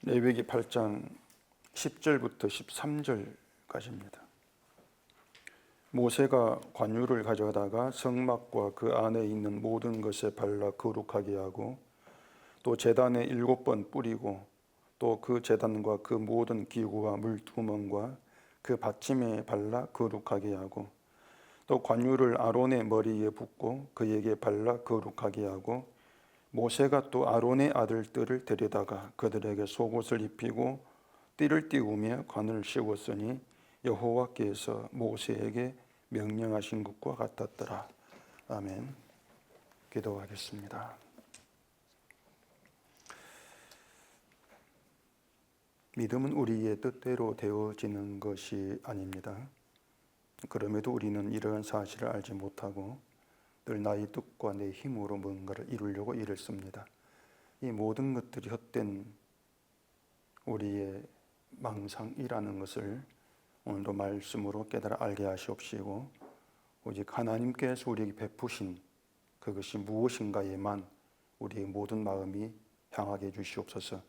레위기 8장 10절부터 13절까지입니다. 모세가 관유를 가져다가 성막과 그 안에 있는 모든 것에 발라 거룩하게 하고 또 제단에 7번 뿌리고 또 그 제단과 그 모든 기구와 물두멍과 그 받침에 발라 거룩하게 하고 또 관유를 아론의 머리에 붓고 그에게 발라 거룩하게 하고 모세가 또 아론의 아들들을 데려다가 그들에게 속옷을 입히고 띠를 띠우며 관을 씌웠으니 여호와께서 모세에게 명령하신 것과 같았더라. 아멘. 기도하겠습니다. 믿음은 우리의 뜻대로 되어지는 것이 아닙니다. 그럼에도 우리는 이러한 사실을 알지 못하고 늘 나의 뜻과 내 힘으로 뭔가를 이루려고 애를 씁니다. 이 모든 것들이 헛된 우리의 망상이라는 것을 오늘도 말씀으로 깨달아 알게 하시옵시고 오직 하나님께서 우리에게 베푸신 그것이 무엇인가에만 우리의 모든 마음이 향하게 해주시옵소서.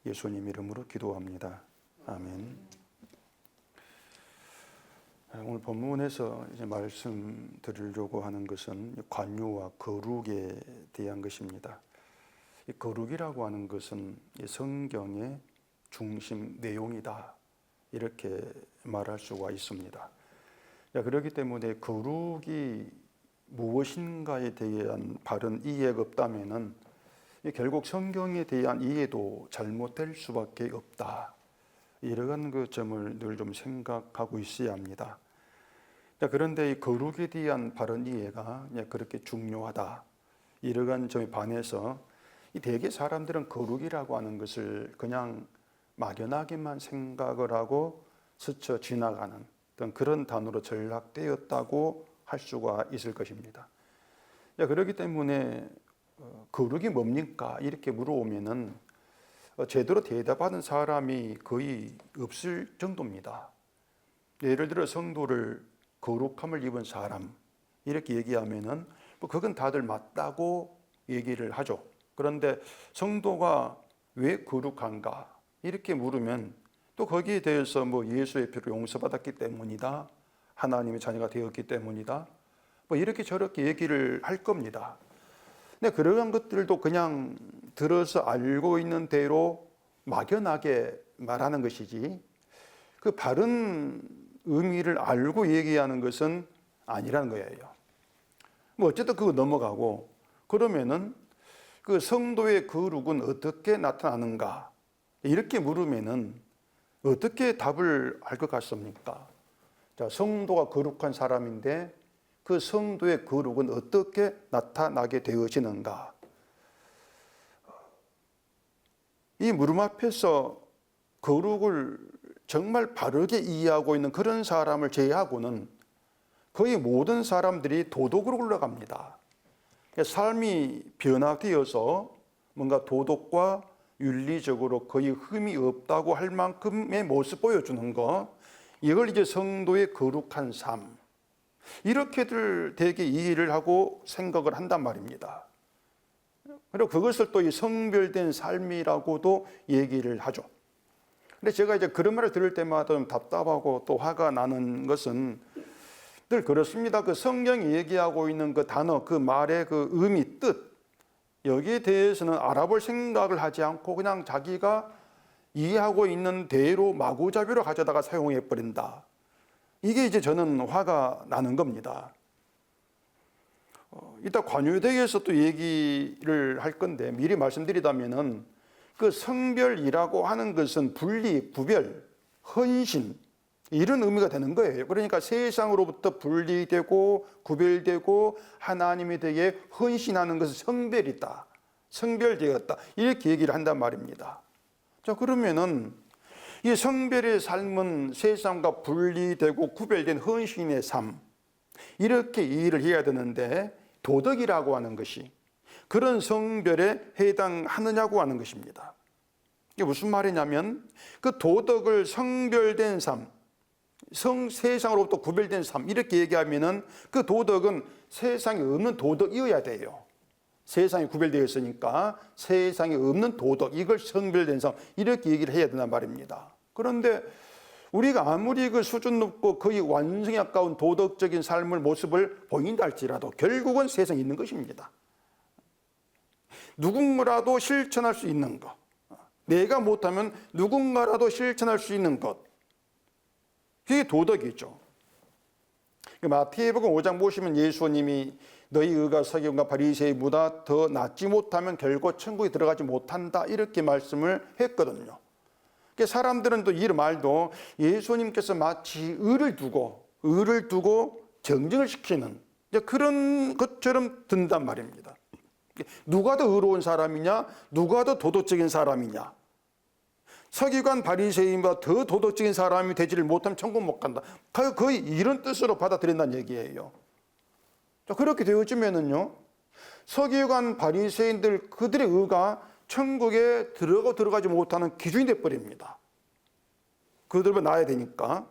예수님 이름으로 기도합니다. 아멘. 오늘 본문에서 이제 말씀드리려고 하는 것은 관유와 거룩에 대한 것입니다. 이 거룩이라고 하는 것은 성경의 중심 내용이다, 이렇게 말할 수가 있습니다. 그렇기 때문에 거룩이 무엇인가에 대한 바른 이해가 없다면은 결국 성경에 대한 이해도 잘못될 수밖에 없다, 이러한 그 점을 늘 좀 생각하고 있어야 합니다. 그런데 이 거룩에 대한 바른 이해가 그렇게 중요하다, 이러한 점에 반해서 대개 사람들은 거룩이라고 하는 것을 그냥 막연하게만 생각을 하고 스쳐 지나가는 그런 단어로 전락되었다고 할 수가 있을 것입니다. 그렇기 때문에 거룩이 뭡니까? 이렇게 물어보면은 제대로 대답하는 사람이 거의 없을 정도입니다. 예를 들어 성도를 거룩함을 입은 사람 이렇게 얘기하면은 그건 다들 맞다고 얘기를 하죠. 그런데 성도가 왜 거룩한가 이렇게 물으면 또 거기에 대해서 예수의 피로 용서받았기 때문이다, 하나님의 자녀가 되었기 때문이다, 이렇게 저렇게 얘기를 할 겁니다. 근데 그러한 것들도 그냥 들어서 알고 있는 대로 막연하게 말하는 것이지 그 바른 의미를 알고 얘기하는 것은 아니라는 거예요. 어쨌든 그거 넘어가고, 그러면은 그 성도의 거룩은 어떻게 나타나는가 이렇게 물으면은 어떻게 답을 할 것 같습니까? 자, 성도가 거룩한 사람인데 그 성도의 거룩은 어떻게 나타나게 되어지는가? 이 물음 앞에서 거룩을 정말 바르게 이해하고 있는 그런 사람을 제외하고는 거의 모든 사람들이 도덕으로 올라갑니다. 삶이 변화되어서 뭔가 도덕과 윤리적으로 거의 흠이 없다고 할 만큼의 모습 보여주는 것, 이걸 이제 성도의 거룩한 삶, 이렇게들 되게 이해를 하고 생각을 한단 말입니다. 그리고 그것을 또 이 성별된 삶이라고도 얘기를 하죠. 근데 제가 이제 그런 말을 들을 때마다 좀 답답하고 또 화가 나는 것은 늘 그렇습니다. 그 성경이 얘기하고 있는 그 단어, 그 말의 그 의미, 뜻, 여기에 대해서는 알아볼 생각을 하지 않고 그냥 자기가 이해하고 있는 대로 마구잡이로 가져다가 사용해 버린다. 이게 이제 저는 화가 나는 겁니다. 이따 관유에 대해서 또 얘기를 할 건데 미리 말씀드리자면은 그 성별이라고 하는 것은 분리, 구별, 헌신 이런 의미가 되는 거예요. 그러니까 세상으로부터 분리되고 구별되고 하나님에 대해 헌신하는 것은 성별이다, 성별되었다, 이렇게 얘기를 한단 말입니다. 자, 그러면은 이 성별의 삶은 세상과 분리되고 구별된 헌신의 삶, 이렇게 이해를 해야 되는데 도덕이라고 하는 것이 그런 성별에 해당하느냐고 하는 것입니다. 이게 무슨 말이냐면 그 도덕을 성별된 삶, 세상으로부터 구별된 삶 이렇게 얘기하면은 그 도덕은 세상에 없는 도덕이어야 돼요. 세상에 구별되어 있으니까 세상에 없는 도덕, 이걸 성별된 사람, 이렇게 얘기를 해야 된단 말입니다. 그런데 우리가 아무리 그 수준 높고 거의 완성에 가까운 도덕적인 삶을 모습을 보인다 할지라도 결국은 세상에 있는 것입니다. 누군가라도 실천할 수 있는 것, 내가 못하면 누군가라도 실천할 수 있는 것, 그게 도덕이죠. 마태복음 5장 보시면 예수님이 너희 의가 서기관과 바리새인보다 더 낫지 못하면 결국 천국에 들어가지 못한다, 이렇게 말씀을 했거든요. 사람들은 또 이 말도 예수님께서 마치 의를 두고 정증을 시키는 그런 것처럼 든단 말입니다. 누가 더 의로운 사람이냐, 누가 더 도덕적인 사람이냐, 서기관 바리새인보다 더 도덕적인 사람이 되지를 못하면 천국 못 간다, 거의 이런 뜻으로 받아들인다는 얘기예요. 그렇게 되어지면은요, 서기관 바리새인들 그들의 의가 천국에 들어가지 못하는 기준이 되어버립니다. 그들보다 나아야 되니까.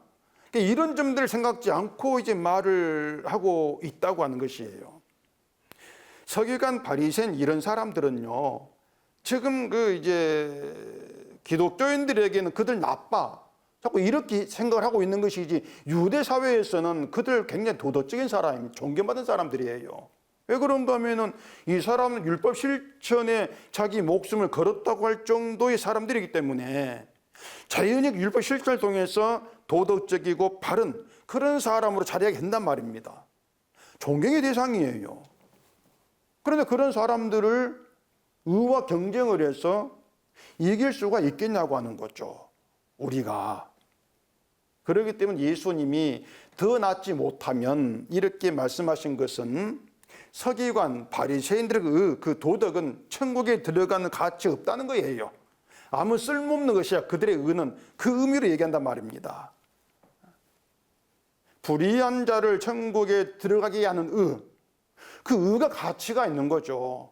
이런 점들을 생각지 않고 이제 말을 하고 있다고 하는 것이에요. 서기관 바리새인 이런 사람들은요, 지금 기독교인들에게는 그들 나빠, 자꾸 이렇게 생각을 하고 있는 것이지, 유대 사회에서는 그들 굉장히 도덕적인 사람, 존경받은 사람들이에요. 왜 그런가 하면은 이 사람은 율법 실천에 자기 목숨을 걸었다고 할 정도의 사람들이기 때문에 자연히 율법 실천을 통해서 도덕적이고 바른 그런 사람으로 자리하게 된단 말입니다. 존경의 대상이에요. 그런데 그런 사람들을 의와 경쟁을 해서 이길 수가 있겠냐고 하는 거죠, 우리가. 그렇기 때문에 예수님이 더 낫지 못하면 이렇게 말씀하신 것은 서기관 바리새인들의 그 도덕은 천국에 들어가는 가치 없다는 거예요. 아무 쓸모없는 것이야, 그들의 의는. 그 의미로 얘기한단 말입니다. 불의한 자를 천국에 들어가게 하는 의, 그 의가 가치가 있는 거죠.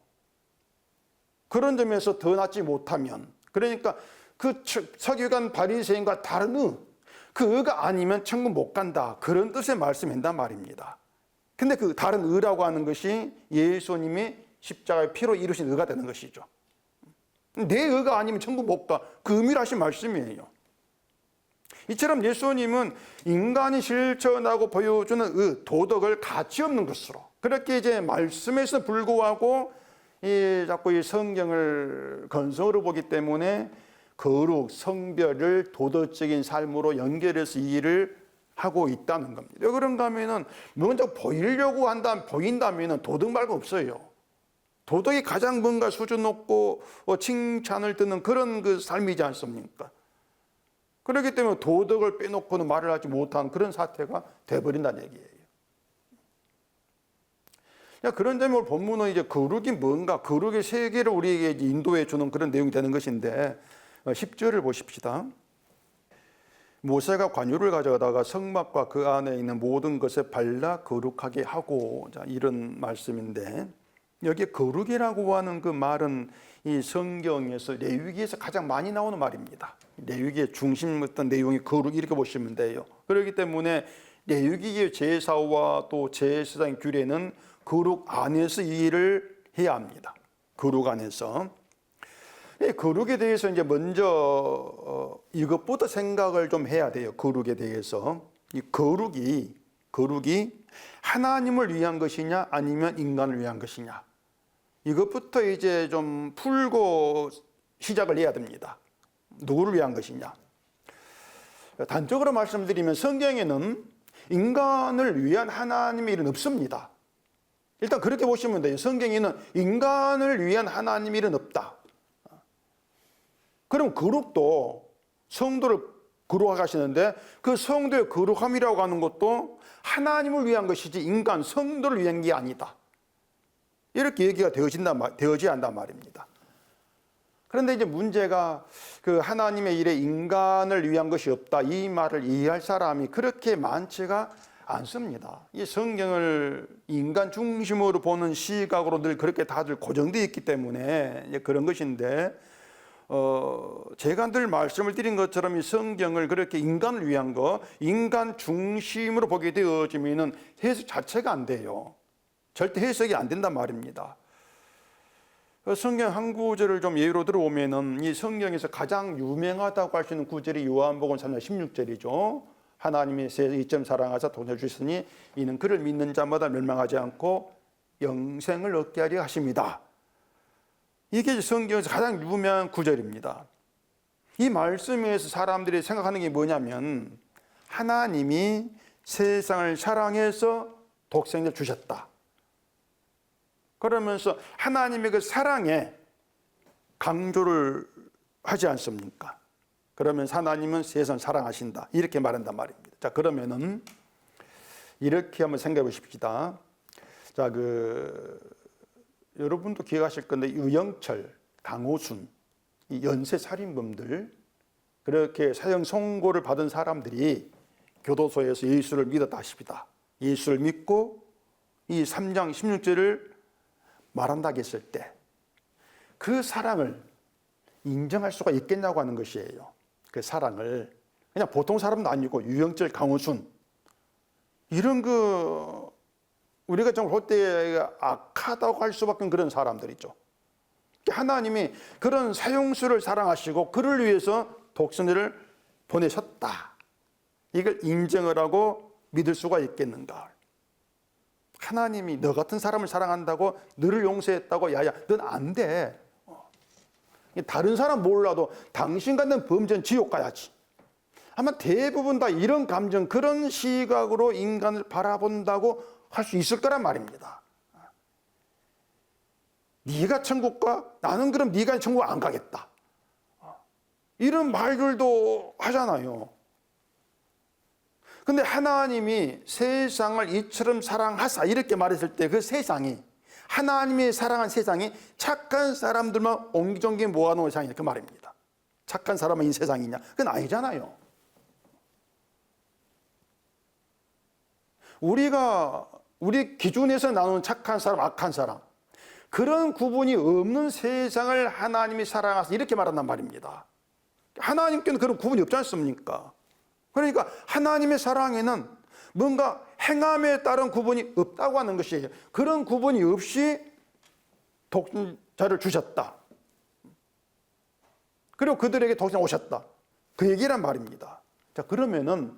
그런 점에서 더 낫지 못하면, 그러니까 그 서기관 바리새인과 다른 의, 그 의가 아니면 천국 못 간다, 그런 뜻의 말씀한단 말입니다. 근데 그 다른 의라고 하는 것이 예수님이 십자가의 피로 이루신 의가 되는 것이죠. 내 의가 아니면 천국 못 가, 그 의미로 하신 말씀이에요. 이처럼 예수님은 인간이 실천하고 보여주는 의, 도덕을 가치 없는 것으로, 그렇게 이제 말씀에서 불구하고 자꾸 이 성경을 건성으로 보기 때문에 거룩, 성별을 도덕적인 삶으로 연결해서 이 일을 하고 있다는 겁니다. 왜 그런가 하면은 먼저 보인다면은 도덕 말고 없어요. 도덕이 가장 뭔가 수준 높고 칭찬을 듣는 그런 그 삶이지 않습니까? 그렇기 때문에 도덕을 빼놓고는 말을 하지 못한 그런 사태가 돼버린다는 얘기예요. 그런 점을 본문은 이제 거룩이 뭔가, 거룩의 세계를 우리에게 인도해 주는 그런 내용이 되는 것인데, 10절을 보십시다. 모세가 관유를 가져다가 성막과 그 안에 있는 모든 것에 발라 거룩하게 하고, 자, 이런 말씀인데, 여기 거룩이라고 하는 그 말은 이 성경에서 레위기에서 가장 많이 나오는 말입니다. 레위기의 중심 어떤 내용이 거룩, 이렇게 보시면 돼요. 그렇기 때문에 레위기의 제사와 또 제사장의 규례는 거룩 안에서 이 일을 해야 합니다. 거룩 안에서. 거룩에 대해서 이제 먼저 이것부터 생각을 좀 해야 돼요. 거룩에 대해서. 이 거룩이 하나님을 위한 것이냐 아니면 인간을 위한 것이냐, 이것부터 이제 좀 풀고 시작을 해야 됩니다. 누구를 위한 것이냐. 단적으로 말씀드리면 성경에는 인간을 위한 하나님의 일은 없습니다. 일단 그렇게 보시면 돼요. 성경에는 인간을 위한 하나님의 일은 없다. 그럼 거룩도 성도를 거룩하게 하시는데, 그 성도의 거룩함이라고 하는 것도 하나님을 위한 것이지 인간, 성도를 위한 게 아니다, 이렇게 얘기가 되어져야 한단 말입니다. 그런데 이제 문제가 그 하나님의 일에 인간을 위한 것이 없다, 이 말을 이해할 사람이 그렇게 많지가 않습니다. 이 성경을 인간 중심으로 보는 시각으로 늘 그렇게 다들 고정되어 있기 때문에 이제 그런 것인데, 제가 늘 말씀을 드린 것처럼 이 성경을 그렇게 인간을 위한 거, 인간 중심으로 보게 되어지면은 해석 자체가 안 돼요. 절대 해석이 안 된단 말입니다. 성경 한 구절을 좀 예로 들어오면은 이 성경에서 가장 유명하다고 할 수 있는 구절이 요한복음 3장 16절이죠. 하나님이 세상을 이처럼 사랑하사 돈을 주시니 이는 그를 믿는 자마다 멸망하지 않고 영생을 얻게 하려 하십니다. 이게 성경에서 가장 유명한 구절입니다. 이 말씀에서 사람들이 생각하는 게 뭐냐면 하나님이 세상을 사랑해서 독생자를 주셨다. 그러면서 하나님의 그 사랑에 강조를 하지 않습니까? 그러면 하나님은 세상을 사랑하신다. 이렇게 말한단 말입니다. 자, 그러면은 이렇게 한번 생각해 보십시다. 자, 여러분도 기억하실 건데 유영철, 강호순, 이 연쇄 살인범들 그렇게 사형 선고를 받은 사람들이 교도소에서 예수를 믿었다 하십니다. 예수를 믿고 이 3장 16절을 말한다고 했을 때 그 사랑을 인정할 수가 있겠냐고 하는 것이에요. 그 사랑을 그냥 보통 사람도 아니고 유영철, 강호순 이런 우리가 좀 볼 때 악하다고 할 수밖에 없는 그런 사람들이죠. 하나님이 그런 사형수를 사랑하시고 그를 위해서 독생자를 보내셨다. 이걸 인정을 하고 믿을 수가 있겠는가? 하나님이 너 같은 사람을 사랑한다고 너를 용서했다고 야야 넌 안 돼. 다른 사람 몰라도 당신 같은 범죄는 지옥 가야지. 아마 대부분 다 이런 감정 그런 시각으로 인간을 바라본다고 할 수 있을 거란 말입니다. 네가 천국 가? 나는 그럼 네가 천국 안 가겠다. 이런 말들도 하잖아요. 근데 하나님이 세상을 이처럼 사랑하사 이렇게 말했을 때 그 세상이 하나님이 사랑한 세상이 착한 사람들만 옹기종기 모아놓은 세상이냐 그 말입니다. 착한 사람은 이 세상이냐? 그건 아니잖아요. 우리 기준에서 나누는 착한 사람, 악한 사람 그런 구분이 없는 세상을 하나님이 사랑하사 이렇게 말한단 말입니다. 하나님께는 그런 구분이 없지 않습니까? 그러니까 하나님의 사랑에는 뭔가 행함에 따른 구분이 없다고 하는 것이에요. 그런 구분이 없이 독생자를 주셨다. 그리고 그들에게 독생자 오셨다. 그 얘기란 말입니다. 자, 그러면은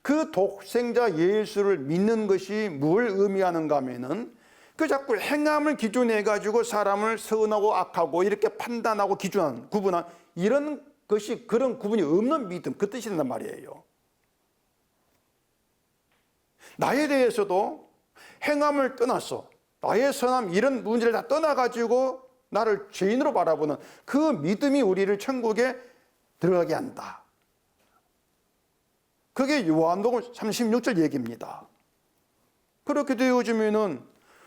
그 독생자 예수를 믿는 것이 뭘 의미하는가 하면은 그 자꾸 행함을 기준해 가지고 사람을 선하고 악하고 이렇게 판단하고 구분한 이런 것이 그런 구분이 없는 믿음 그 뜻이 된단 말이에요. 나에 대해서도 행함을 떠나서 나의 선함 이런 문제를 다 떠나가지고 나를 죄인으로 바라보는 그 믿음이 우리를 천국에 들어가게 한다. 그게 요한복음 36절 얘기입니다. 그렇게 되어지면은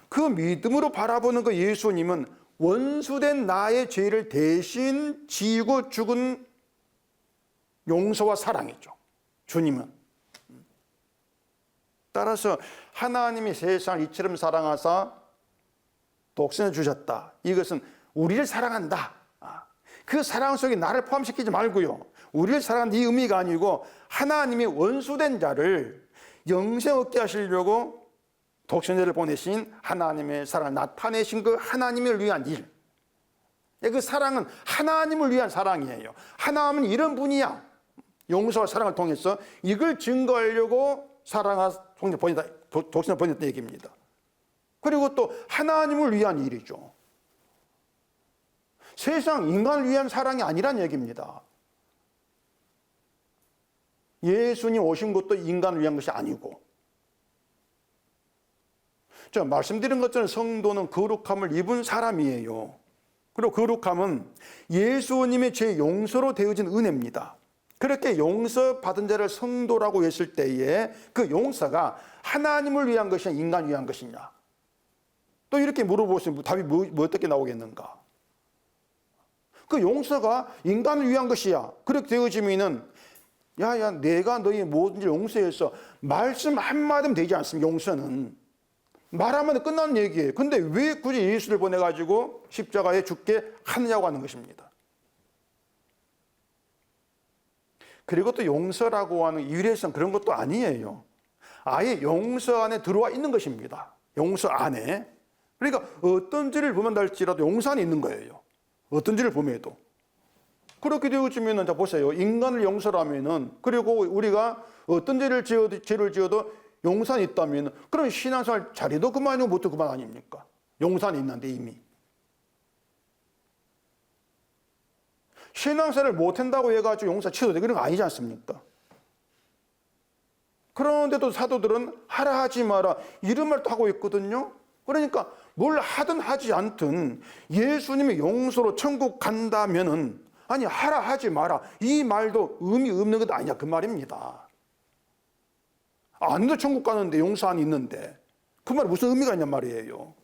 그 믿음으로 바라보는 그 예수님은 원수된 나의 죄를 대신 지고 죽은 용서와 사랑이죠. 주님은. 따라서 하나님이 세상을 이처럼 사랑하사 독생을 주셨다. 이것은 우리를 사랑한다. 그 사랑 속에 나를 포함시키지 말고요. 우리를 사랑하는 이 의미가 아니고 하나님이 원수된 자를 영생 얻게 하시려고 독생자를 보내신 하나님의 사랑을 나타내신 그 하나님을 위한 일. 그 사랑은 하나님을 위한 사랑이에요. 하나님은 이런 분이야. 용서와 사랑을 통해서 이걸 증거하려고 독생자를 보냈다 얘기입니다. 그리고 또 하나님을 위한 일이죠. 세상 인간을 위한 사랑이 아니란 얘기입니다. 예수님 오신 것도 인간을 위한 것이 아니고 제가 말씀드린 것처럼 성도는 거룩함을 입은 사람이에요. 그리고 거룩함은 예수님의 죄 용서로 되어진 은혜입니다. 그렇게 용서받은 자를 성도라고 했을 때에 그 용서가 하나님을 위한 것이냐 인간을 위한 것이냐 또 이렇게 물어보시면 답이 어떻게 나오겠는가? 그 용서가 인간을 위한 것이야. 그렇게 되어지면은 야야 내가 너희 뭐든지 용서해서 말씀 한마디면 되지 않습니까? 용서는 말하면 끝나는 얘기예요. 근데 왜 굳이 예수를 보내가지고 십자가에 죽게 하느냐고 하는 것입니다. 그리고 또 용서라고 하는 유일성 그런 것도 아니에요. 아예 용서 안에 들어와 있는 것입니다. 용서 안에. 그러니까 어떤 죄를 범한다 할지라도 용서는 있는 거예요. 어떤 죄를 범해도. 그렇게 되어지면은, 자, 보세요. 인간을 용서하면은, 그리고 우리가 어떤 죄를 지어도 용산이 있다면, 그럼 신앙생활 자리도 그만이고 못도 그만 아닙니까? 용산이 있는데 이미. 신앙생활을 못한다고 해가지고 용사 취소돼. 그런 거 아니지 않습니까? 그런데도 사도들은 하라 하지 마라 이런 말도 하고 있거든요. 그러니까 뭘 하든 하지 않든 예수님의 용서로 천국 간다면은, 아니 하라 하지 마라 이 말도 의미 없는 것 아니냐 그 말입니다. 아무도 천국 가는데 용서안이 있는데 그 말이 무슨 의미가 있냔 말이에요.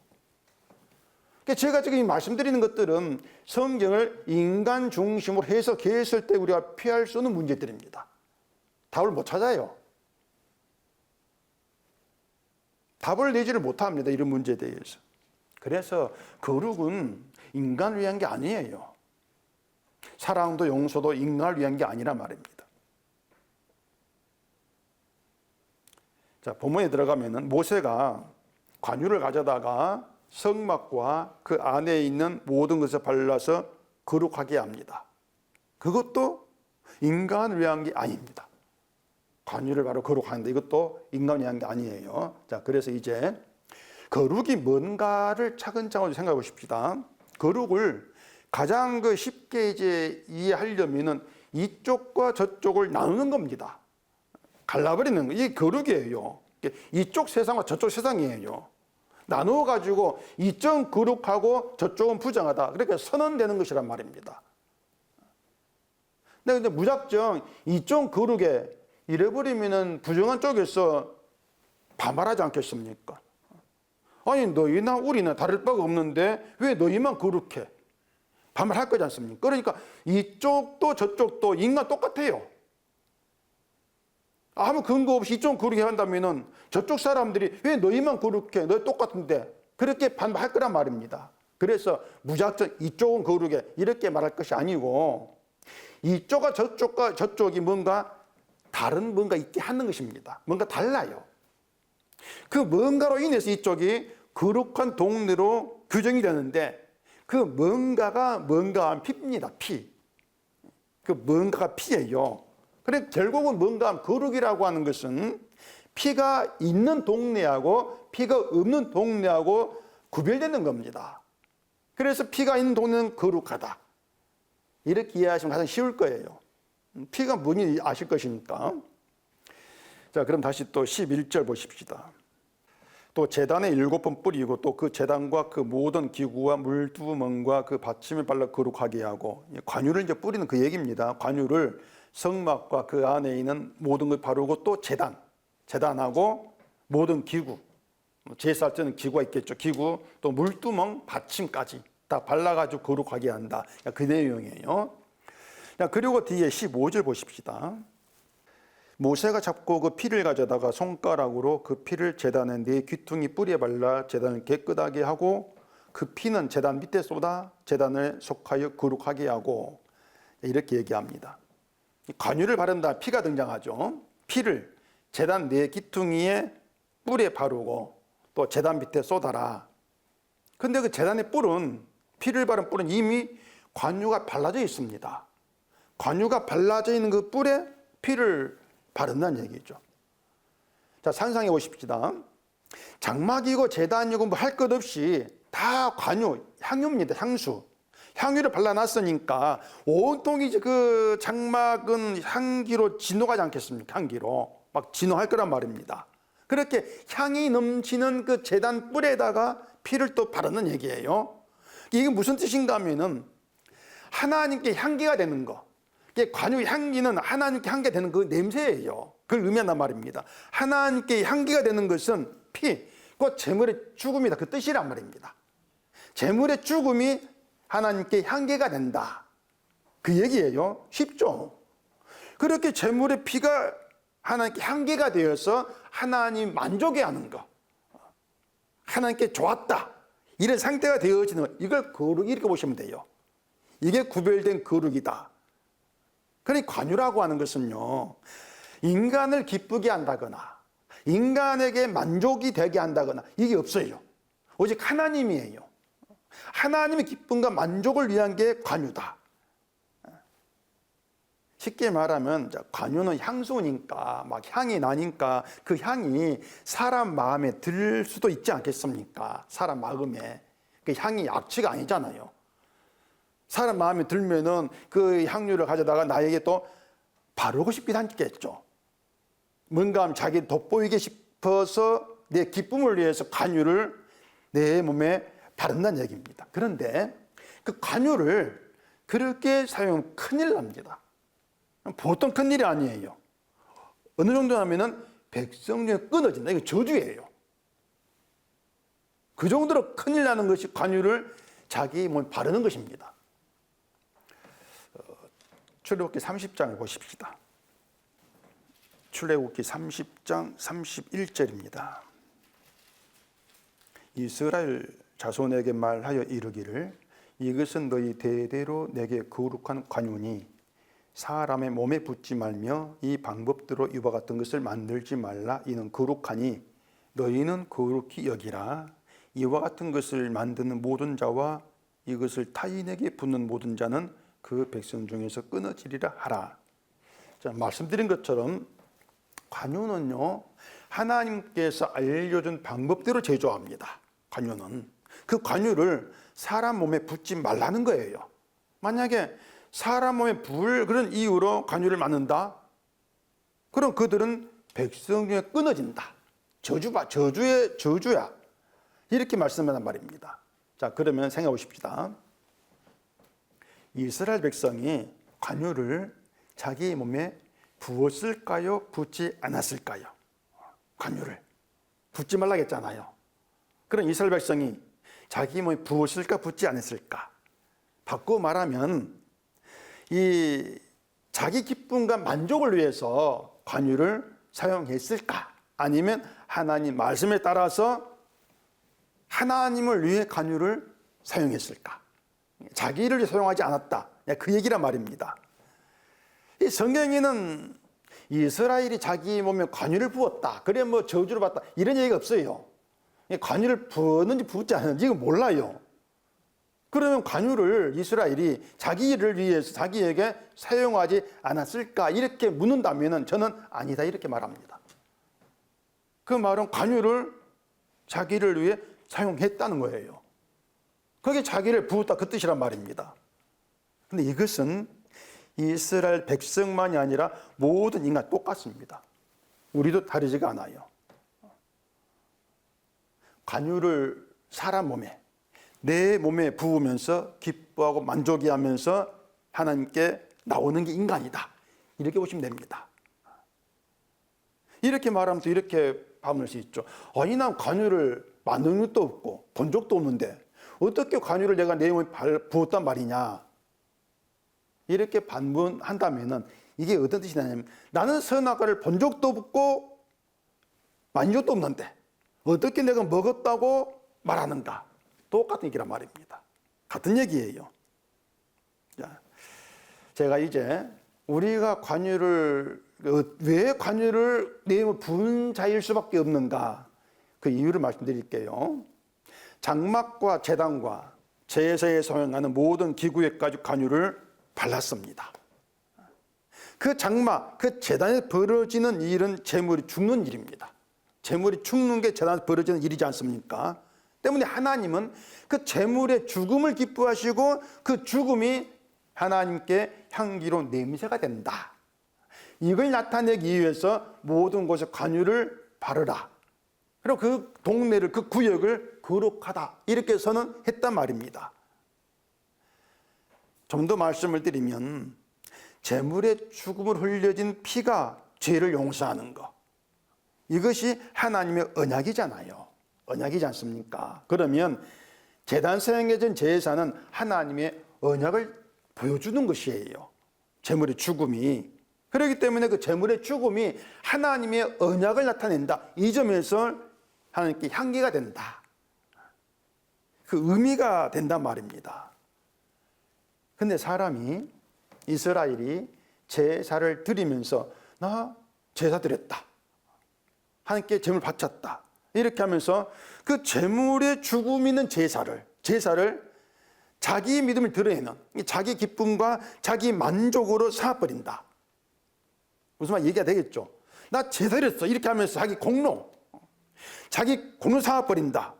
그러니까 제가 지금 말씀드리는 것들은 성경을 인간 중심으로 해석했을 때 우리가 피할 수 없는 문제들입니다. 답을 못 찾아요. 답을 내지를 못합니다. 이런 문제에 대해서. 그래서 거룩은 인간을 위한 게 아니에요. 사랑도 용서도 인간을 위한 게 아니란 말입니다. 자, 본문에 들어가면은 모세가 관유를 가져다가 성막과 그 안에 있는 모든 것을 발라서 거룩하게 합니다. 그것도 인간을 위한 게 아닙니다. 관유를 바로 거룩하는데 이것도 인간을 위한 게 아니에요. 자, 그래서 이제 거룩이 뭔가를 차근차근 생각해 보십시다. 거룩을 가장 쉽게 이제 이해하려면은 이쪽과 저쪽을 나누는 겁니다. 갈라버리는 거. 이게 거룩이에요. 이쪽 세상과 저쪽 세상이에요. 나누어가지고 이쪽은 거룩하고 저쪽은 부정하다. 그렇게 선언되는 것이란 말입니다. 근데 무작정 이쪽 거룩에 이래버리면은 부정한 쪽에서 반발하지 않겠습니까? 아니 너희나 우리나 다를 바가 없는데 왜 너희만 거룩해? 반발할 거지 않습니까? 그러니까 이쪽도 저쪽도 인간 똑같아요. 아무 근거 없이 이쪽 거룩해 한다면은 저쪽 사람들이 왜 너희만 거룩해? 너희 똑같은데 그렇게 반발할 거란 말입니다. 그래서 무작정 이쪽은 거룩해 이렇게 말할 것이 아니고 이쪽과 저쪽이 뭔가 다른 뭔가 있게 하는 것입니다. 뭔가 달라요. 그 뭔가로 인해서 이쪽이 거룩한 동네로 규정이 되는데 그 뭔가가 피입니다. 피. 그 뭔가가 피예요. 그래 결국은 뭔가 거룩이라고 하는 것은 피가 있는 동네하고 피가 없는 동네하고 구별되는 겁니다. 그래서 피가 있는 동네는 거룩하다. 이렇게 이해하시면 가장 쉬울 거예요. 피가 뭔지 아실 것이니까. 자, 그럼 다시 또 11절 보십시다. 또 제단에 7번 뿌리고 또 그 제단과 그 모든 기구와 물두멍과 그 받침을 발라 거룩하게 하고, 관유를 이제 뿌리는 그 얘기입니다. 관유를 성막과 그 안에 있는 모든 걸 바르고 또 제단하고 모든 기구, 제사할 때는 기구가 있겠죠. 기구, 또 물두멍, 받침까지 다 발라가지고 거룩하게 한다. 그 내용이에요. 그리고 뒤에 15절 보십시다. 모세가 잡고 그 피를 가져다가 손가락으로 그 피를 제단의 네 귀퉁이 뿌리에 발라 제단을 깨끗하게 하고 그 피는 제단 밑에 쏟아 제단을 속하여 거룩하게 하고, 이렇게 얘기합니다. 관유를 바른다 피가 등장하죠. 피를 제단 네 귀퉁이에 뿔에 바르고 또 제단 밑에 쏟아라. 근데 그 제단의 뿔은, 피를 바른 뿔은 이미 관유가 발라져 있습니다. 관유가 발라져 있는 그 뿔에 피를 바른다는 얘기죠. 자, 상상해 보십시다. 장막이고 제단이고 뭐 할 것 없이 다 관유, 향유입니다. 향수. 향유를 발라놨으니까 온통 이제 그 장막은 향기로 진동하지 않겠습니까? 향기로 막 진동할 거란 말입니다. 그렇게 향이 넘치는 그 제단 뿔에다가 피를 또 바르는 얘기예요. 이게 무슨 뜻인가 하면은 하나님께 향기가 되는 거. 관유 향기는 하나님께 향기가 되는 그 냄새예요. 그걸 의미한단 말입니다. 하나님께 향기가 되는 것은 피, 그 제물의 죽음이다. 그 뜻이란 말입니다. 제물의 죽음이 하나님께 향기가 된다. 그 얘기예요. 쉽죠? 그렇게 제물의 피가 하나님께 향기가 되어서 하나님 만족해 하는 거. 하나님께 좋았다. 이런 상태가 되어지는 거. 이걸 거룩 이렇게 보시면 돼요. 이게 구별된 거룩이다. 그러니까 관유라고 하는 것은요, 인간을 기쁘게 한다거나 인간에게 만족이 되게 한다거나 이게 없어요. 오직 하나님이에요. 하나님의 기쁨과 만족을 위한 게 관유다. 쉽게 말하면 관유는 향수니까 막 향이 나니까 그 향이 사람 마음에 들 수도 있지 않겠습니까? 사람 마음에. 그 향이 악취가 아니잖아요. 사람 마음에 들면은 그 향유를 가져다가 나에게 또 바르고 싶기도 하겠죠. 뭔가 자기 돋보이게 싶어서 내 기쁨을 위해서 관유를 내 몸에 바른다는 얘기입니다. 그런데 그 관유를 그렇게 사용하면 큰일 납니다. 보통 큰일이 아니에요. 어느 정도 하면은 백성 중에 끊어진다. 이거 저주예요. 그 정도로 큰일 나는 것이 관유를 자기 몸에 바르는 것입니다. 출애굽기 30장을 보십시다. 출애굽기 30장 31절입니다. 이스라엘 자손에게 말하여 이르기를 이것은 너희 대대로 내게 거룩한 관유니 사람의 몸에 붙지 말며 이 방법대로 이와 같은 것을 만들지 말라. 이는 거룩하니 너희는 거룩히 여기라. 이와 같은 것을 만드는 모든 자와 이것을 타인에게 붓는 모든 자는 그 백성 중에서 끊어지리라 하라. 자, 말씀드린 것처럼 관유는요, 하나님께서 알려준 방법대로 제조합니다. 관유는 그 관유를 사람 몸에 붓지 말라는 거예요. 만약에 사람 몸에 부을 그런 이유로 관유를 만든다, 그럼 그들은 백성 중에 끊어진다. 저주의 저주야. 이렇게 말씀하는 말입니다. 자, 그러면 생각해 보십시다. 이스라엘 백성이 관유를 자기 몸에 부었을까요? 붓지 않았을까요? 관유를 붓지 말라고 했잖아요. 그럼 이스라엘 백성이 자기 몸에 부었을까? 붓지 않았을까? 바꾸어 말하면 이 자기 기쁨과 만족을 위해서 관유를 사용했을까? 아니면 하나님 말씀에 따라서 하나님을 위해 관유를 사용했을까? 자기를 위해 사용하지 않았다. 그 얘기란 말입니다. 이 성경에는 이스라엘이 자기 몸에 관유를 부었다, 그래 뭐 저주를 받다, 이런 얘기가 없어요. 관유를 부었는지 부었지 않았는지 이거 몰라요. 그러면 관유를 이스라엘이 자기를 위해서 자기에게 사용하지 않았을까 이렇게 묻는다면 저는 아니다 이렇게 말합니다. 그 말은 관유를 자기를 위해 사용했다는 거예요. 그게 자기를 부었다 그 뜻이란 말입니다. 그런데 이것은 이스라엘 백성만이 아니라 모든 인간 똑같습니다. 우리도 다르지가 않아요. 관유를 사람 몸에, 내 몸에 부으면서 기뻐하고 만족해하면서 하나님께 나오는 게 인간이다. 이렇게 보시면 됩니다. 이렇게 말하면 또 이렇게 반문할 수 있죠. 아니, 난 관유를 만든 것도 없고 본 적도 없는데 어떻게 관유를 내가 내 몸에 부었단 말이냐. 이렇게 반문한다면 이게 어떤 뜻이냐면 나는 선악과를 본 적도 없고 만진 적도 없는데 어떻게 내가 먹었다고 말하는가. 똑같은 얘기란 말입니다. 같은 얘기예요. 자, 제가 이제 우리가 관유를 왜 관유를 내 몸에 부은 자일 수밖에 없는가 그 이유를 말씀드릴게요. 장막과 제단과 제사에 사용하는 모든 기구에까지 관유를 발랐습니다. 그 장막, 그 제단에 벌어지는 일은 재물이 죽는 일입니다. 재물이 죽는 게 제단에서 벌어지는 일이지 않습니까? 때문에 하나님은 그 재물의 죽음을 기뻐하시고 그 죽음이 하나님께 향기로운 냄새가 된다. 이걸 나타내기 위해서 모든 곳에 관유를 바르라. 그리고 그 동네를, 그 구역을 거룩하다. 이렇게 선언했단 말입니다. 좀 더 말씀을 드리면 재물의 죽음을 흘려진 피가 죄를 용서하는 것. 이것이 하나님의 언약이잖아요. 언약이지 않습니까? 그러면 제단 사용해진 제사는 하나님의 언약을 보여주는 것이에요. 재물의 죽음이. 그렇기 때문에 그 재물의 죽음이 하나님의 언약을 나타낸다. 이 점에서 하나님께 향기가 된다. 그 의미가 된단 말입니다. 근데 사람이, 이스라엘이 제사를 드리면서 나 제사 드렸다. 하나님께 제물 바쳤다. 이렇게 하면서 그 제물의 죽음 있는 제사를 자기 믿음을 드러내는, 자기 기쁨과 자기 만족으로 삼아버린다. 무슨 말 이해가 되겠죠? 나 제사 드렸어. 이렇게 하면서 자기 공로 삼아버린다.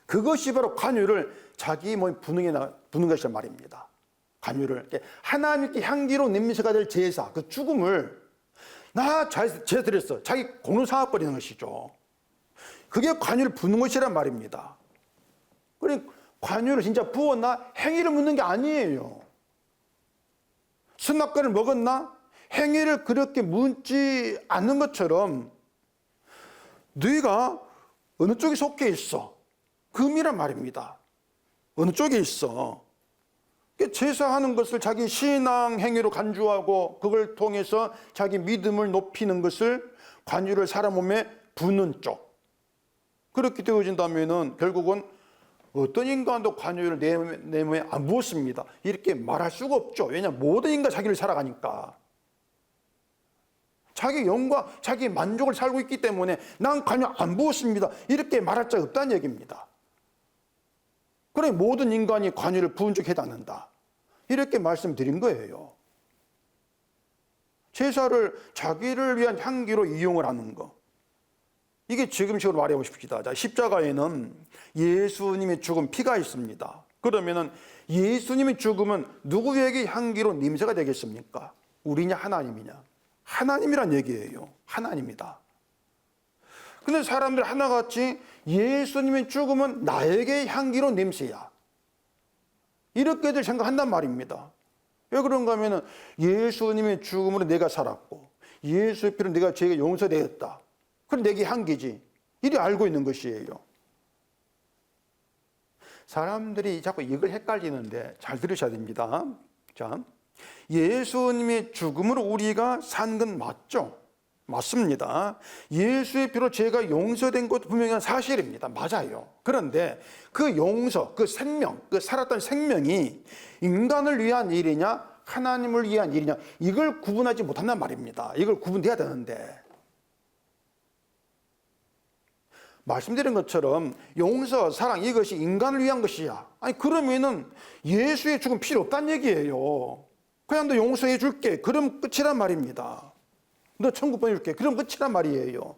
그것이 바로 관유를 자기 몸에 부는 것이란 말입니다. 관유를 하나님께 향기로운 냄새가 될 제사, 그 죽음을 나 제사 드렸어. 자기 공로 삼아버리는 것이죠. 그게 관유를 부는 것이란 말입니다. 그러니까 관유를 진짜 부었나? 행위를 묻는 게 아니에요. 수납관을 먹었나? 행위를 그렇게 묻지 않는 것처럼 너희가 어느 쪽에 속해 있어? 금이란 말입니다. 어느 쪽에 있어? 제사하는 것을 자기 신앙 행위로 간주하고 그걸 통해서 자기 믿음을 높이는 것을 관유를 사람 몸에 부는 쪽. 그렇게 되어진다면 결국은 어떤 인간도 관유를 내 몸에 안 부었습니다. 이렇게 말할 수가 없죠. 왜냐하면 모든 인간 자기를 살아가니까. 자기 영광, 자기 만족을 살고 있기 때문에 난 관유 안 부었습니다. 이렇게 말할 자가 없다는 얘기입니다. 그래 모든 인간이 관유를 부은 척 해당한다. 이렇게 말씀드린 거예요. 제사를 자기를 위한 향기로 이용을 하는 거. 이게 지금식으로 말해 보십시다. 자, 십자가에는 예수님의 죽은 피가 있습니다. 그러면은 예수님의 죽음은 누구에게 향기로 냄새가 되겠습니까? 우리냐 하나님이냐? 하나님이란 얘기예요. 하나님이다. 근데 사람들 하나같이 예수님의 죽음은 나에게 향기로 냄새야. 이렇게들 생각한단 말입니다. 왜 그런가 하면은 예수님의 죽음으로 내가 살았고 예수의 피로 내가 죄가 용서되었다. 그럼 내게 향기지. 이리 알고 있는 것이에요. 사람들이 자꾸 이걸 헷갈리는데 잘 들으셔야 됩니다. 자, 예수님의 죽음으로 우리가 산 건 맞죠? 맞습니다. 예수의 피로 죄가 용서된 것도 분명한 사실입니다. 맞아요. 그런데 그 용서, 그 생명, 그 살았던 생명이 인간을 위한 일이냐 하나님을 위한 일이냐 이걸 구분하지 못한단 말입니다. 이걸 구분돼야 되는데 말씀드린 것처럼 용서, 사랑 이것이 인간을 위한 것이야. 아니 그러면은 예수의 죽음 필요 없다는 얘기예요. 그냥 너 용서해 줄게. 그럼 끝이란 말입니다. 너 천국 보내줄게. 그럼 끝이란 말이에요.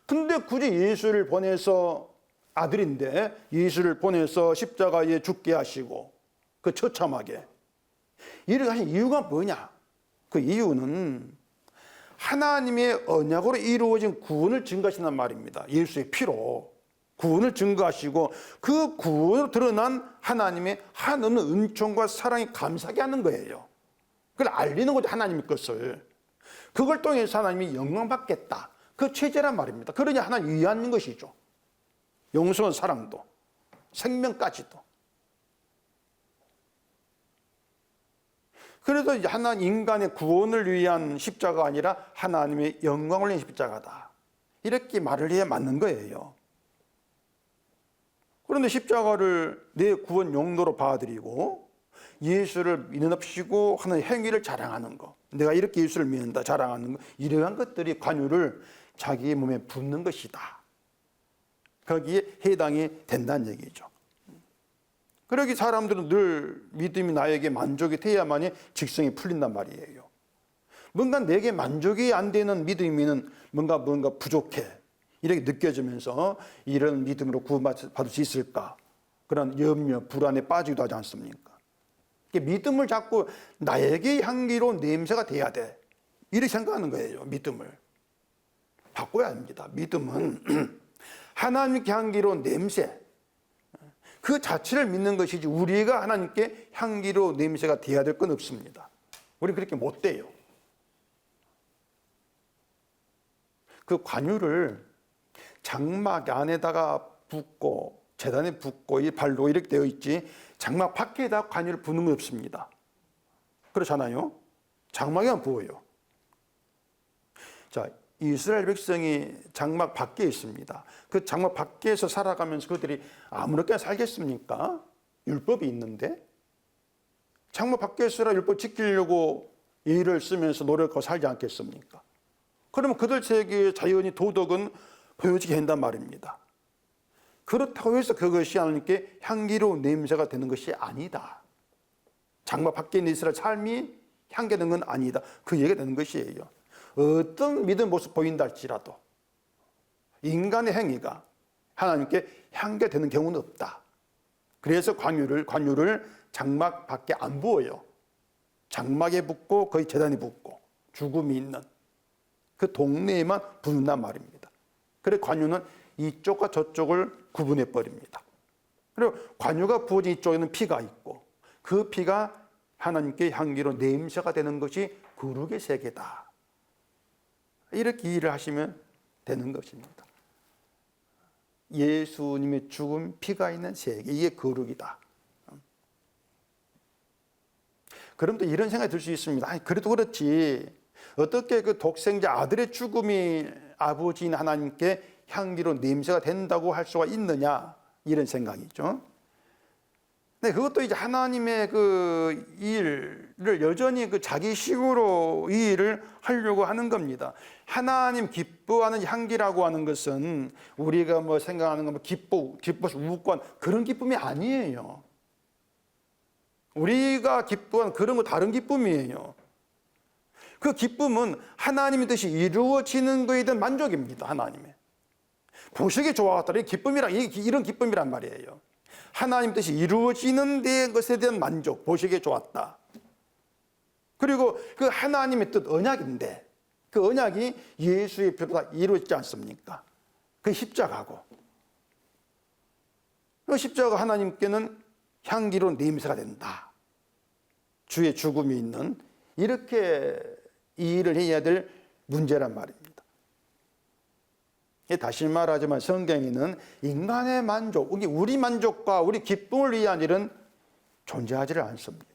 근데 굳이 예수를 보내서 아들인데 예수를 보내서 십자가에 죽게 하시고 그 처참하게 이렇게 하신 이유가 뭐냐? 그 이유는 하나님의 언약으로 이루어진 구원을 증거하신단 말입니다. 예수의 피로 구원을 증거하시고 그 구원으로 드러난 하나님의 한없는 은총과 사랑이 감사하게 하는 거예요. 그걸 알리는 거죠. 하나님의 것을. 그걸 통해서 하나님이 영광받겠다. 그 체제란 말입니다. 그러니 하나님 위한 것이죠. 용서와 사랑도 생명까지도. 그래서 이제 하나님 인간의 구원을 위한 십자가가 아니라 하나님의 영광을 위한 십자가다. 이렇게 말을 해야 맞는 거예요. 그런데 십자가를 내 구원 용도로 받아들이고 예수를 믿는답시고 하는 행위를 자랑하는 거. 내가 이렇게 예수를 믿는다 자랑하는 거. 이러한 것들이 관유를 자기 몸에 붓는 것이다. 거기에 해당이 된다는 얘기죠. 그러기 사람들은 늘 믿음이 나에게 만족이 돼야만이 직성이 풀린단 말이에요. 뭔가 내게 만족이 안 되는 믿음이면 뭔가 부족해. 이렇게 느껴지면서 이런 믿음으로 구원받을 수 있을까? 그런 염려, 불안에 빠지기도 하지 않습니까? 믿음을 자꾸 나에게 향기로운 냄새가 돼야 돼. 이렇게 생각하는 거예요. 믿음을. 바꿔야 합니다. 믿음은 하나님께 향기로운 냄새. 그 자체를 믿는 것이지 우리가 하나님께 향기로 냄새가 돼야 될 건 없습니다. 우리는 그렇게 못 돼요. 그 관유를 장막 안에다가 붓고 제단에 붓고 이 발로 이렇게 되어 있지 장막 밖에다 관유를 부는 건 없습니다. 그렇잖아요. 장막에만 부어요. 자, 이스라엘 백성이 장막 밖에 있습니다. 그 장막 밖에서 살아가면서 그들이 아무렇게나 살겠습니까? 율법이 있는데 장막 밖에서라 율법 지키려고 예를 쓰면서 노력하고 살지 않겠습니까? 그러면 그들 세계의 자연히 도덕은 보여지게 한단 말입니다. 그렇다고 해서 그것이 하나님께 향기로운 냄새가 되는 것이 아니다. 장막 밖에 있는 이스라엘 삶이 향기되는 건 아니다. 그 얘기가 되는 것이에요. 어떤 믿음 모습 보인다 할지라도 인간의 행위가 하나님께 향기되는 경우는 없다. 그래서 관유를 장막 밖에 안 부어요. 장막에 붓고 거의 제단에 붓고 죽음이 있는 그 동네에만 부는단 말입니다. 그래서 관유는 이쪽과 저쪽을 구분해 버립니다. 그리고 관유가 부어진 이쪽에는 피가 있고 그 피가 하나님께 향기로 냄새가 되는 것이 거룩의 세계다. 이렇게 이해를 하시면 되는 것입니다. 예수님의 죽음, 피가 있는 세계, 이게 거룩이다. 그럼 또 이런 생각이 들 수 있습니다. 아니, 그래도 그렇지. 어떻게 그 독생자 아들의 죽음이 아버지인 하나님께 향기로 냄새가 된다고 할 수가 있느냐, 이런 생각이죠. 네, 그것도 이제 하나님의 그 일을 여전히 그 자기 식으로 이 일을 하려고 하는 겁니다. 하나님 기뻐하는 향기라고 하는 것은 우리가 뭐 생각하는 거 뭐 기뻐서 웃고 그런 기쁨이 아니에요. 우리가 기뻐하는 그런 거 다른 기쁨이에요. 그 기쁨은 하나님의 뜻이 이루어지는 것에 대한 만족입니다. 하나님의 보시기 좋았다. 기쁨이란 이런 기쁨이란 말이에요. 하나님 뜻이 이루어지는 것에 대한 만족, 보시기에 좋았다. 그리고 그 하나님의 뜻 언약인데 그 언약이 예수의 피로 이루어지지 않습니까? 그 십자가고 그 십자가가 하나님께는 향기로운 냄새가 된다. 주의 죽음이 있는 이렇게 이해를 해야 될 문제란 말입니다. 다시 말하지만 성경에는 인간의 만족, 우리 만족과 우리 기쁨을 위한 일은 존재하지를 않습니다.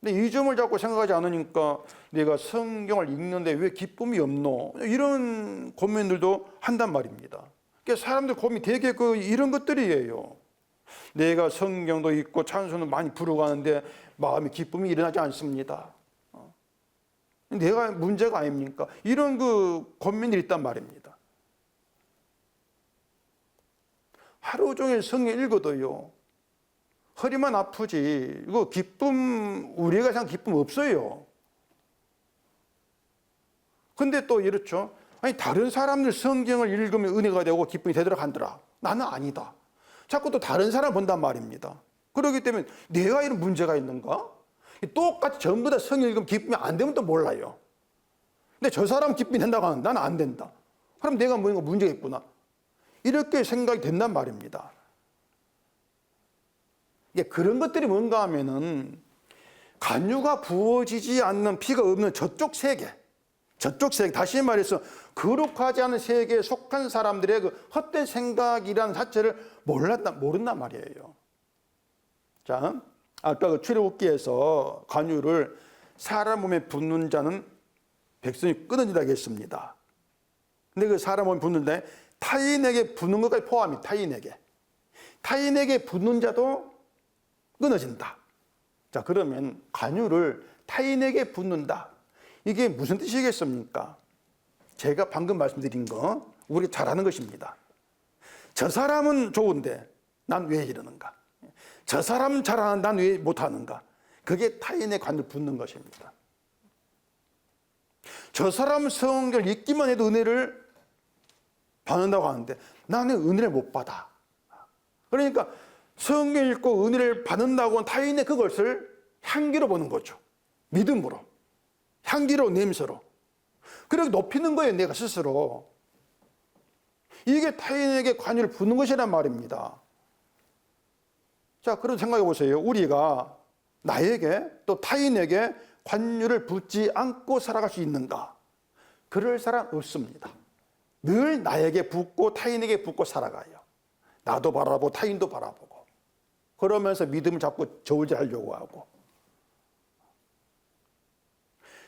근데 이 점을 자꾸 생각하지 않으니까 내가 성경을 읽는데 왜 기쁨이 없노? 이런 고민들도 한단 말입니다. 그러니까 사람들 고민이 되게 이런 것들이에요. 내가 성경도 읽고 찬송도 많이 부르고 하는데 마음에 기쁨이 일어나지 않습니다. 내가 문제가 아닙니까? 이런 고민이 있단 말입니다. 하루 종일 성경 읽어도요, 허리만 아프지, 이거 기쁨, 우리가 생각한 기쁨 없어요. 근데 또 이렇죠. 아니, 다른 사람들 성경을 읽으면 은혜가 되고 기쁨이 되도록 한더라. 나는 아니다. 자꾸 또 다른 사람 본단 말입니다. 그렇기 때문에 내가 이런 문제가 있는가? 똑같이 전부 다 성경 읽으면 기쁨이 안 되면 또 몰라요. 근데 저 사람 기쁨이 된다고 하는데 나는 안 된다. 그럼 내가 뭔가 문제가 있구나. 이렇게 생각이 된단 말입니다. 그런 것들이 뭔가 하면은 간유가 부어지지 않는 피가 없는 저쪽 세계, 다시 말해서 거룩하지 않은 세계에 속한 사람들의 그 헛된 생각이라는 자체를 모른단 말이에요. 자, 아까 출애굽기에서 간유를 사람 몸에 붓는 자는 백성이 끊어진다 했습니다. 근데 그 사람 몸에 붓는데 타인에게 붓는 것까지 포함이 타인에게 붓는 자도 끊어진다. 자, 그러면 간유를 타인에게 붓는다. 이게 무슨 뜻이겠습니까? 제가 방금 말씀드린 거 우리 잘 아는 것입니다. 저 사람은 좋은데 난 왜 이러는가? 저 사람 잘하는데 난 왜 못하는가? 그게 타인의 관을 붓는 것입니다. 저 사람 성경을 읽기만 해도 은혜를 받는다고 하는데 나는 은혜를 못 받아. 그러니까 성경 읽고 은혜를 받는다고 하는 타인의 그것을 향기로 보는 거죠. 믿음으로. 향기로운 냄새로. 그렇게 높이는 거예요, 내가 스스로. 이게 타인에게 관유를 붓는 것이란 말입니다. 자, 그런 생각해 보세요. 우리가 나에게 또 타인에게 관유를 붓지 않고 살아갈 수 있는가? 그럴 사람 없습니다. 늘 나에게 붓고 타인에게 붓고 살아가요. 나도 바라보고 타인도 바라보고. 그러면서 믿음을 자꾸 저울질하려고 하고.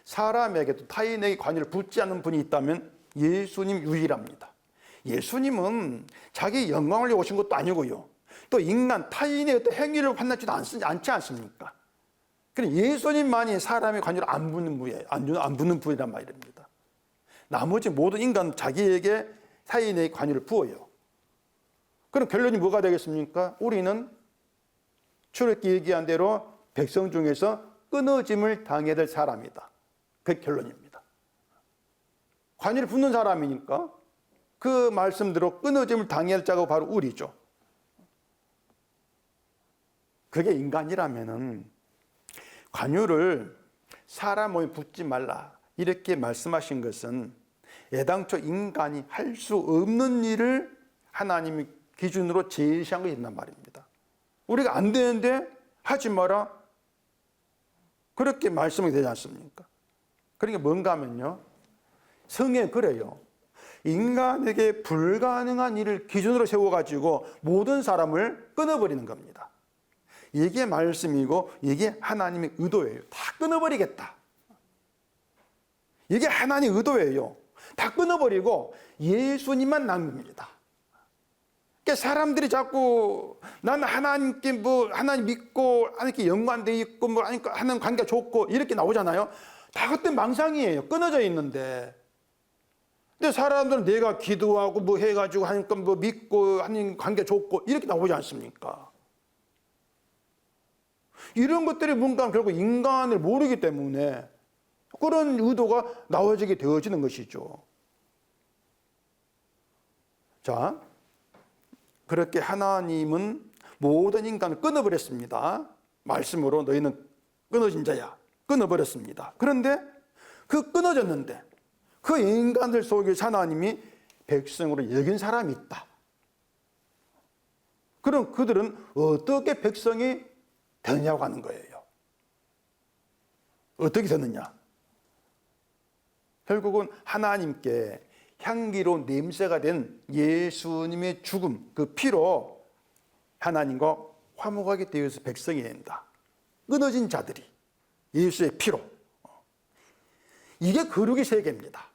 사람에게도 타인에게 관유를 붓지 않는 분이 있다면 예수님 유일합니다. 예수님은 자기 영광을 위해 오신 것도 아니고요. 또 인간, 타인의 어떤 행위를 판단하지도 않지 않습니까? 그럼 예수님만이 사람의 관유를 안 붓는 분이란 말입니다. 나머지 모든 인간 자기에게 타인에게 관유를 부어요. 그럼 결론이 뭐가 되겠습니까? 우리는 출애굽기 얘기한 대로 백성 중에서 끊어짐을 당해야 될 사람이다. 그게 결론입니다. 관유를 붓는 사람이니까 그 말씀대로 끊어짐을 당해야 할 자가 바로 우리죠. 그게 인간이라면은 관유를 사람 몸에 붓지 말라 이렇게 말씀하신 것은 애당초 인간이 할 수 없는 일을 하나님이 기준으로 제시한 것이 있단 말입니다. 우리가 안 되는데 하지 마라 그렇게 말씀이 되지 않습니까? 그러니까 뭔가 하면요, 성경에 그래요. 인간에게 불가능한 일을 기준으로 세워가지고 모든 사람을 끊어버리는 겁니다. 이게 말씀이고 이게 하나님의 의도예요. 다 끊어버리겠다. 이게 하나님의 의도예요. 다 끊어버리고 예수님만 남깁니다. 그러니까 사람들이 자꾸 나는 하나님께 하나님 믿고 하나님께 연관돼 있고 하나님 관계가 좋고 이렇게 나오잖아요. 다 그때 망상이에요. 끊어져 있는데. 근데 사람들은 내가 기도하고 해가지고 하니까 믿고 하나님 관계 좋고 이렇게 나오지 않습니까? 이런 것들이 뭔가 결국 인간을 모르기 때문에 그런 의도가 나와지게 되어지는 것이죠. 자, 그렇게 하나님은 모든 인간을 끊어버렸습니다. 말씀으로 너희는 끊어진 자야. 끊어버렸습니다. 그런데 그 끊어졌는데 그 인간들 속에서 하나님이 백성으로 여긴 사람이 있다. 그럼 그들은 어떻게 백성이 되느냐고 하는 거예요. 어떻게 되느냐? 결국은 하나님께 향기로운 냄새가 된 예수님의 죽음, 그 피로 하나님과 화목하게 되어서 백성이 된다. 끊어진 자들이 예수의 피로. 이게 거룩의 세계입니다.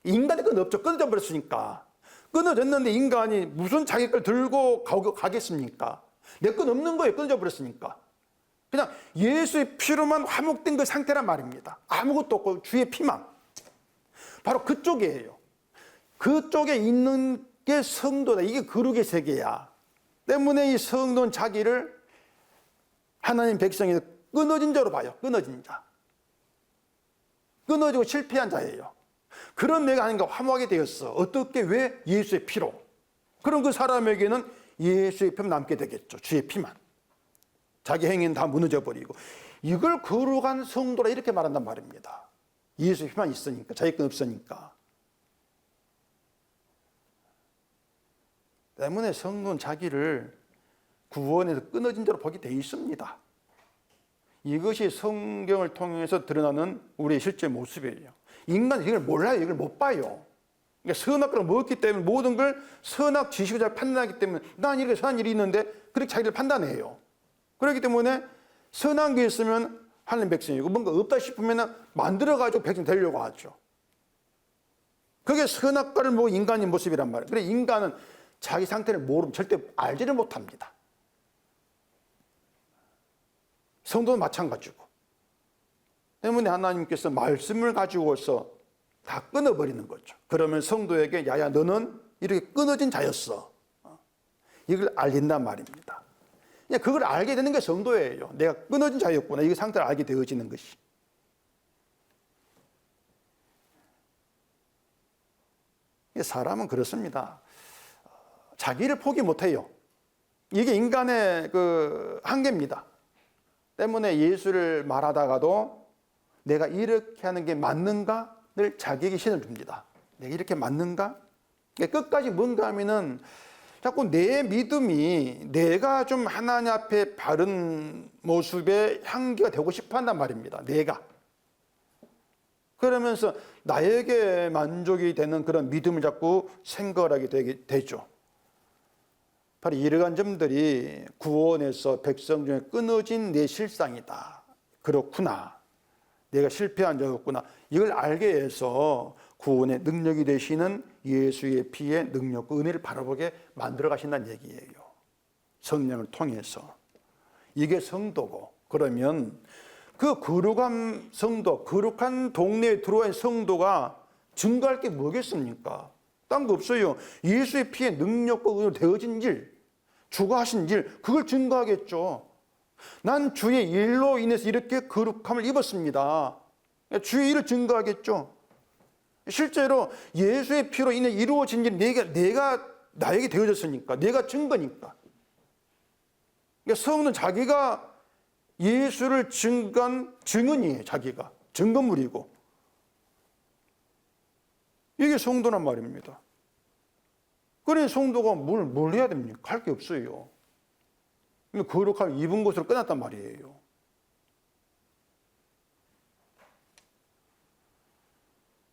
인간의 건 없죠. 끊어져 버렸으니까. 끊어졌는데 인간이 무슨 자기 걸 들고 가겠습니까? 내 건 없는 거예요. 끊어져 버렸으니까. 그냥 예수의 피로만 화목된 그 상태란 말입니다. 아무것도 없고 주의 피만. 바로 그쪽이에요. 그쪽에 있는 게 성도다. 이게 거룩의 세계야. 때문에 이 성도는 자기를 하나님 백성이 끊어진 자로 봐요. 끊어진 자. 끊어지고 실패한 자예요. 그런 내가 하나님과 화목하게 되었어. 어떻게? 왜? 예수의 피로. 그럼 그 사람에게는 예수의 피만 남게 되겠죠. 주의 피만. 자기 행위는 다 무너져 버리고. 이걸 거룩한 성도라 이렇게 말한단 말입니다. 예수의 피만 있으니까. 자기 건 없으니까. 때문에 성도는 자기를 구원에서 끊어진 자로 보게 돼 있습니다. 이것이 성경을 통해서 드러나는 우리의 실제 모습이에요. 인간은 이걸 몰라요. 이걸 못 봐요. 그러니까 선악과를 먹었기 때문에 모든 걸 선악 지식을 잘 판단하기 때문에 난 이렇게 선한 일이 있는데 그렇게 자기를 판단해요. 그렇기 때문에 선한 게 있으면 하나님 백성이고 뭔가 없다 싶으면 만들어가지고 백성 되려고 하죠. 그게 선악과를 먹은 인간의 모습이란 말이에요. 그래서 인간은 자기 상태를 모르면 절대 알지를 못합니다. 성도는 마찬가지고. 때문에 하나님께서 말씀을 가지고서 다 끊어버리는 거죠. 그러면 성도에게 야야 너는 이렇게 끊어진 자였어. 이걸 알린단 말입니다. 그걸 알게 되는 게 성도예요. 내가 끊어진 자였구나. 이 상태를 알게 되어지는 것이. 사람은 그렇습니다. 자기를 포기 못해요. 이게 인간의 그 한계입니다. 때문에 예수를 말하다가도 내가 이렇게 하는 게 맞는가를 자기에게 신을 줍니다. 내가 이렇게 맞는가? 끝까지 뭔가 하면은 자꾸 내 믿음이 내가 좀 하나님 앞에 바른 모습의 향기가 되고 싶어 한단 말입니다. 내가. 그러면서 나에게 만족이 되는 그런 믿음을 자꾸 생각을 하게 되죠. 바로 이러한 점들이 구원에서 백성 중에 끊어진 내 실상이다. 그렇구나. 내가 실패한 자였구나. 이걸 알게 해서 구원의 능력이 되시는 예수의 피의 능력과 은혜를 바라보게 만들어 가신다는 얘기예요. 성령을 통해서. 이게 성도고, 그러면 그 거룩한 성도, 거룩한 동네에 들어온 성도가 증거할 게 뭐겠습니까? 딴 거 없어요. 예수의 피에 능력과 의로 되어진 일, 주가 하신 일, 그걸 증거하겠죠. 난 주의 일로 인해서 이렇게 거룩함을 입었습니다. 주의 일을 증거하겠죠. 실제로 예수의 피로 인해 이루어진 일, 내가 나에게 되어졌으니까, 내가 증거니까. 그러니까 성도는 자기가 예수를 증거한 증언이에요. 자기가 증거물이고, 이게 성도란 말입니다. 그래 성도가 뭘 해야 됩니까? 할 게 없어요. 거룩함을 입은 것으로 끝났단 말이에요.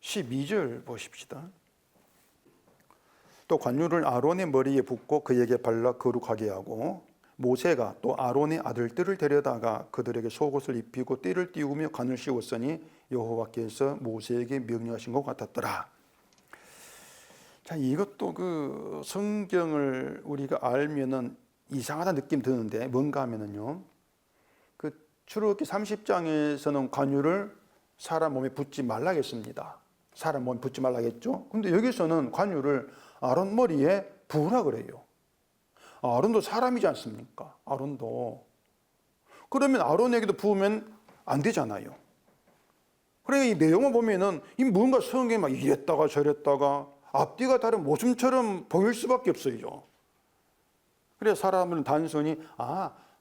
(12절) 보십시다. 또 관유를 아론의 머리에 붓고 그에게 발라 거룩하게 하고, 모세가 또 아론의 아들들을 데려다가 그들에게 속옷을 입히고 띠를 띄우며 관을 씌웠으니 여호와께서 모세에게 명령하신 것 같았더라. 자, 이것도 그 성경을 우리가 알면은 이상하다 느낌 드는데 뭔가 하면은요, 그 출애굽기 30장에서는 관유를 사람 몸에 붓지 말라겠습니다. 사람 몸에 붓지 말라겠죠. 근데 여기서는 관유를 아론 머리에 부으라 그래요. 아론도 사람이지 않습니까? 아론도. 그러면 아론에게도 부으면 안 되잖아요. 그러니까 이 내용을 보면은 이 뭔가 성경이 막 이랬다가 저랬다가 앞뒤가 다른 모순처럼 보일 수밖에 없어요. 그래서 사람은 단순히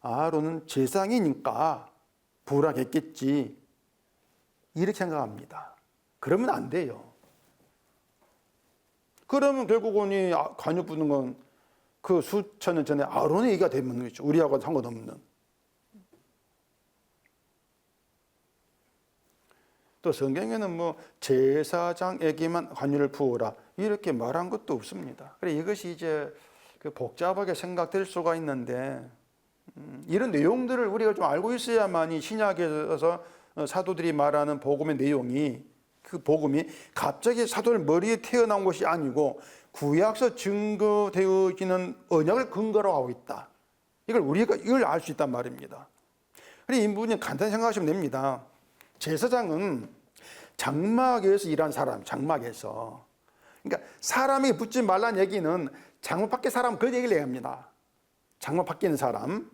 아론은 제사장이니까 부으라겠겠지, 이렇게 생각합니다. 그러면 안 돼요. 그러면 결국은 이 관유 부는 건 그 수천 년 전에 아론의 얘기가 되는 거죠. 우리하고 상관없는. 또 성경에는 뭐 제사장에게만 관유를 부어라 이렇게 말한 것도 없습니다. 그래 이것이 이제 그 복잡하게 생각될 수가 있는데, 이런 내용들을 우리가 좀 알고 있어야만이 신약에서 사도들이 말하는 복음의 내용이, 그 복음이 갑자기 사도들 머리에 태어난 것이 아니고 구약서 증거되어지는 언약을 근거로 하고 있다. 이걸 알 수 있단 말입니다. 그래 이 부분이 간단히 생각하시면 됩니다. 제사장은 장막에서 일한 사람, 장막에서. 그러니까 사람이 붙지 말라는 얘기는 장막 밖에 사람, 그 얘기를 얘기합니다. 장막 밖에 있는 사람.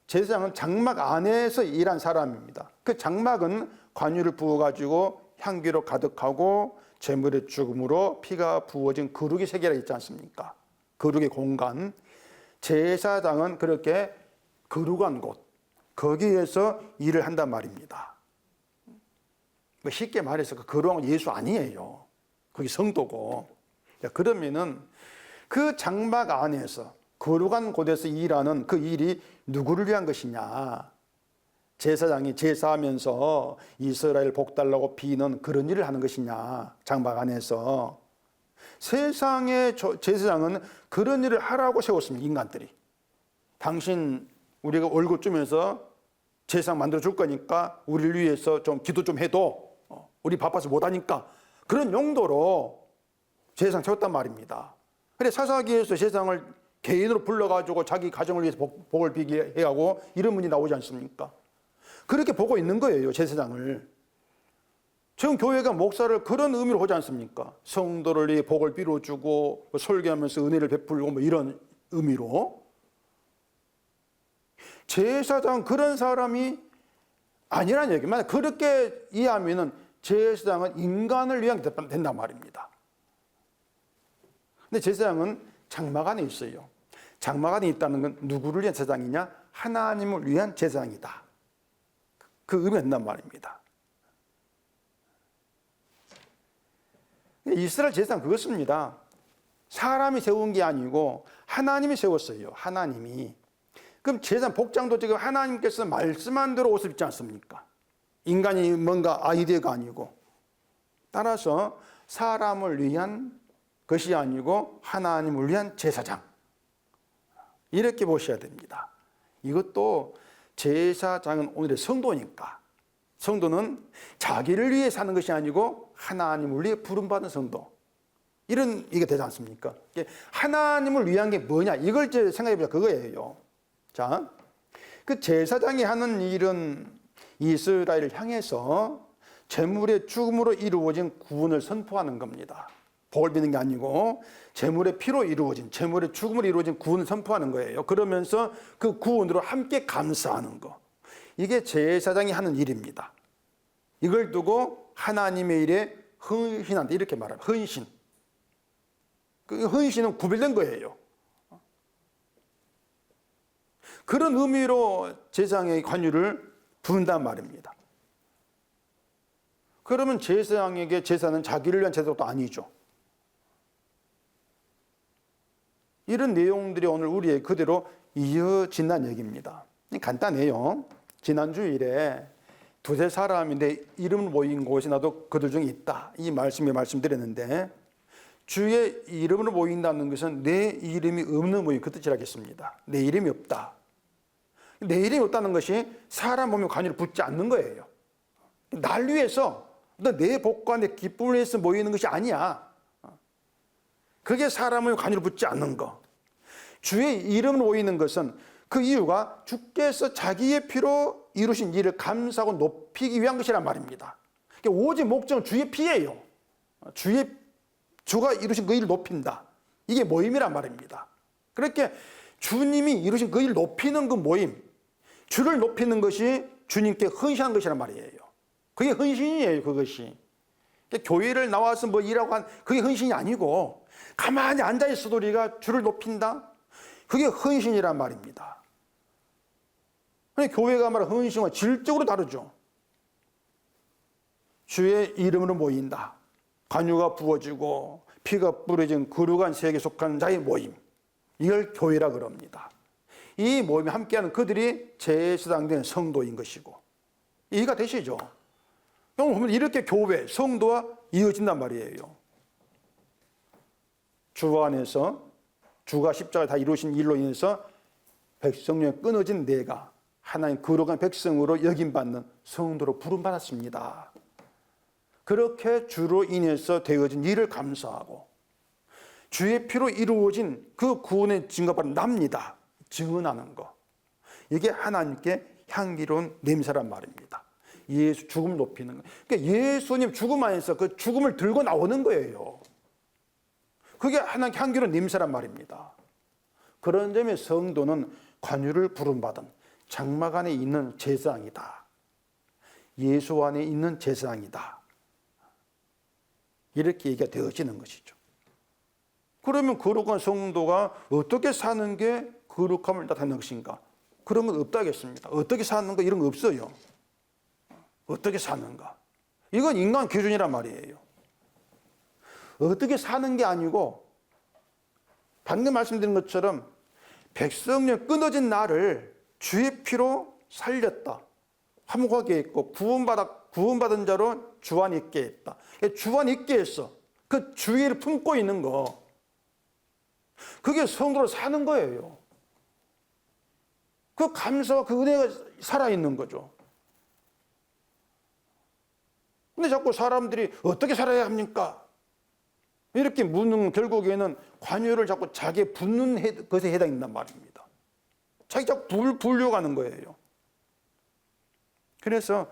제사장은 장막 안에서 일한 사람입니다. 그 장막은 관유를 부어가지고 향기로 가득하고 제물의 죽음으로 피가 부어진 거룩의 세계가 있지 않습니까? 거룩의 공간. 제사장은 그렇게 거룩한 곳, 거기에서 일을 한단 말입니다. 쉽게 말해서 그 거룩한 건 예수 아니에요. 그게 성도고. 그러면은 그 장막 안에서 거룩한 곳에서 일하는 그 일이 누구를 위한 것이냐? 제사장이 제사하면서 이스라엘 복달라고 비는 그런 일을 하는 것이냐? 장막 안에서. 세상의 제사장은 그런 일을 하라고 세웠습니다. 인간들이. 당신 우리가 월급 주면서 제사장 만들어 줄 거니까 우리를 위해서 좀 기도 좀 해도, 우리 바빠서 못하니까, 그런 용도로 제사장 세웠단 말입니다. 그래 사사기에서 제사장을 개인으로 불러가지고 자기 가정을 위해서 복을 비게 하고 이런 문이 나오지 않습니까? 그렇게 보고 있는 거예요, 제사장을. 지금 교회가 목사를 그런 의미로 보지 않습니까? 성도를 위해 복을 빌어주고 설교하면서 은혜를 베풀고 뭐 이런 의미로. 제사장 그런 사람이 아니라는 얘기. 만약 그렇게 이해하면은 제사장은 인간을 위한 게 된단 말입니다. 근데 제사장은 장막 안에 있어요. 장막 안에 있다는 건 누구를 위한 제사장이냐? 하나님을 위한 제사장이다. 그 의미가 된단 말입니다. 이스라엘 제사장 그것입니다. 사람이 세운 게 아니고 하나님이 세웠어요. 하나님이. 그럼 제사장 복장도 지금 하나님께서 말씀한 대로 옷을 입지 않습니까? 인간이 뭔가 아이디어가 아니고. 따라서 사람을 위한 것이 아니고 하나님을 위한 제사장. 이렇게 보셔야 됩니다. 이것도 제사장은 오늘의 성도니까. 성도는 자기를 위해 사는 것이 아니고 하나님을 위해 부름받은 성도. 이런 이게 되지 않습니까? 하나님을 위한 게 뭐냐? 이걸 이제 생각해 보자. 그거예요. 자, 그 제사장이 하는 일은 이스라엘을 향해서 제물의 죽음으로 이루어진 구원을 선포하는 겁니다. 복을 비는 게 아니고 제물의 피로 이루어진, 제물의 죽음으로 이루어진 구원을 선포하는 거예요. 그러면서 그 구원으로 함께 감사하는 거. 이게 제사장이 하는 일입니다. 이걸 두고 하나님의 일에 헌신한다 이렇게 말합니다. 헌신. 그 헌신은 구별된 거예요. 그런 의미로 제사장의 관유를 부른단 말입니다. 그러면 제사장에게 제사는 자기를 위한 제사도 아니죠. 이런 내용들이 오늘 우리의 그대로 이어진다는 얘기입니다. 간단해요. 지난 주일에 두세 사람이 내 이름을 모인 곳이 나도 그들 중에 있다. 이 말씀에 말씀드렸는데 주의 이름으로 모인다는 것은 내 이름이 없는 모임 그 뜻이라겠습니다. 내 이름이 없다. 내 이름이 없다는 것이 사람 몸에 관여를 붙지 않는 거예요. 날 위해서 내 복과 내 기쁨을 위해서 모이는 것이 아니야. 그게 사람 몸에 관여를 붙지 않는 거. 주의 이름으로 모이는 것은 그 이유가 주께서 자기의 피로 이루신 일을 감사하고 높이기 위한 것이란 말입니다. 오직 목적은 주의 피예요. 주가 이루신 그 일을 높인다. 이게 모임이란 말입니다. 그렇게 주님이 이루신 그 일을 높이는 그 모임, 주를 높이는 것이 주님께 헌신한 것이란 말이에요. 그게 헌신이에요, 그것이. 교회를 나와서 뭐 일하고 한 그게 헌신이 아니고 가만히 앉아 있어도 우리가 주를 높인다? 그게 헌신이란 말입니다. 교회가 말하는 헌신과 질적으로 다르죠. 주의 이름으로 모인다. 관유가 부어지고 피가 뿌려진 거룩한 세계에 속한 자의 모임. 이걸 교회라 그럽니다. 이 모임에 함께하는 그들이 제사장된 성도인 것이고. 이해가 되시죠? 그럼 이렇게 교회, 성도와 이어진단 말이에요. 주 안에서 주가 십자가를 다 이루신 일로 인해서 백성령에 끊어진 내가 하나님 거룩한 백성으로 여김받는 성도로 부름받았습니다. 그렇게 주로 인해서 되어진 일을 감사하고 주의 피로 이루어진 그 구원의 증거받은 납니다. 증언하는 거. 이게 하나님께 향기로운 냄새란 말입니다. 예수 죽음을 높이는 거. 그러니까 예수님 죽음 안에서 그 죽음을 들고 나오는 거예요. 그게 하나님께 향기로운 냄새란 말입니다. 그런 점에 성도는 관유를 부름받은 장막 안에 있는 제사장이다. 예수 안에 있는 제사장이다. 이렇게 얘기가 되어지는 것이죠. 그러면 거룩한 성도가 어떻게 사는 게 거룩함을 나타내는 것인가? 그런 건 없다겠습니다. 어떻게 사는 거 이런 거 없어요. 어떻게 사는가? 이건 인간 기준이란 말이에요. 어떻게 사는 게 아니고 방금 말씀드린 것처럼 백성령 끊어진 나를 주의 피로 살렸다. 화목하게 했고 구원받은 자로 주 안에 있게 했다. 주 안에 있게 했어. 그 주의를 품고 있는 거. 그게 성도로 사는 거예요. 그 감사와 그 은혜가 살아있는 거죠. 근데 자꾸 사람들이 어떻게 살아야 합니까? 이렇게 묻는 결국에는 관유를 자꾸 자기의 붙는 것에 해당된단 말입니다. 자기 자꾸 불려가는 거예요. 그래서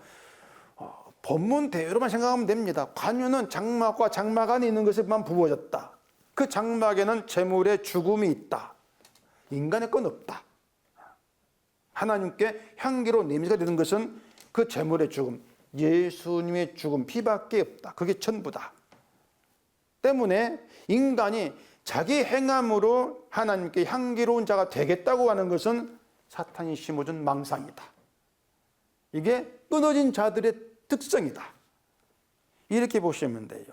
본문대로만 생각하면 됩니다. 관유는 장막과 장막 안에 있는 것에만 부어졌다. 그 장막에는 제물의 죽음이 있다. 인간의 건 없다. 하나님께 향기로운 냄새가 되는 것은 그 제물의 죽음, 예수님의 죽음, 피밖에 없다. 그게 전부다. 때문에 인간이 자기 행함으로 하나님께 향기로운 자가 되겠다고 하는 것은 사탄이 심어준 망상이다. 이게 끊어진 자들의 특성이다. 이렇게 보시면 돼요.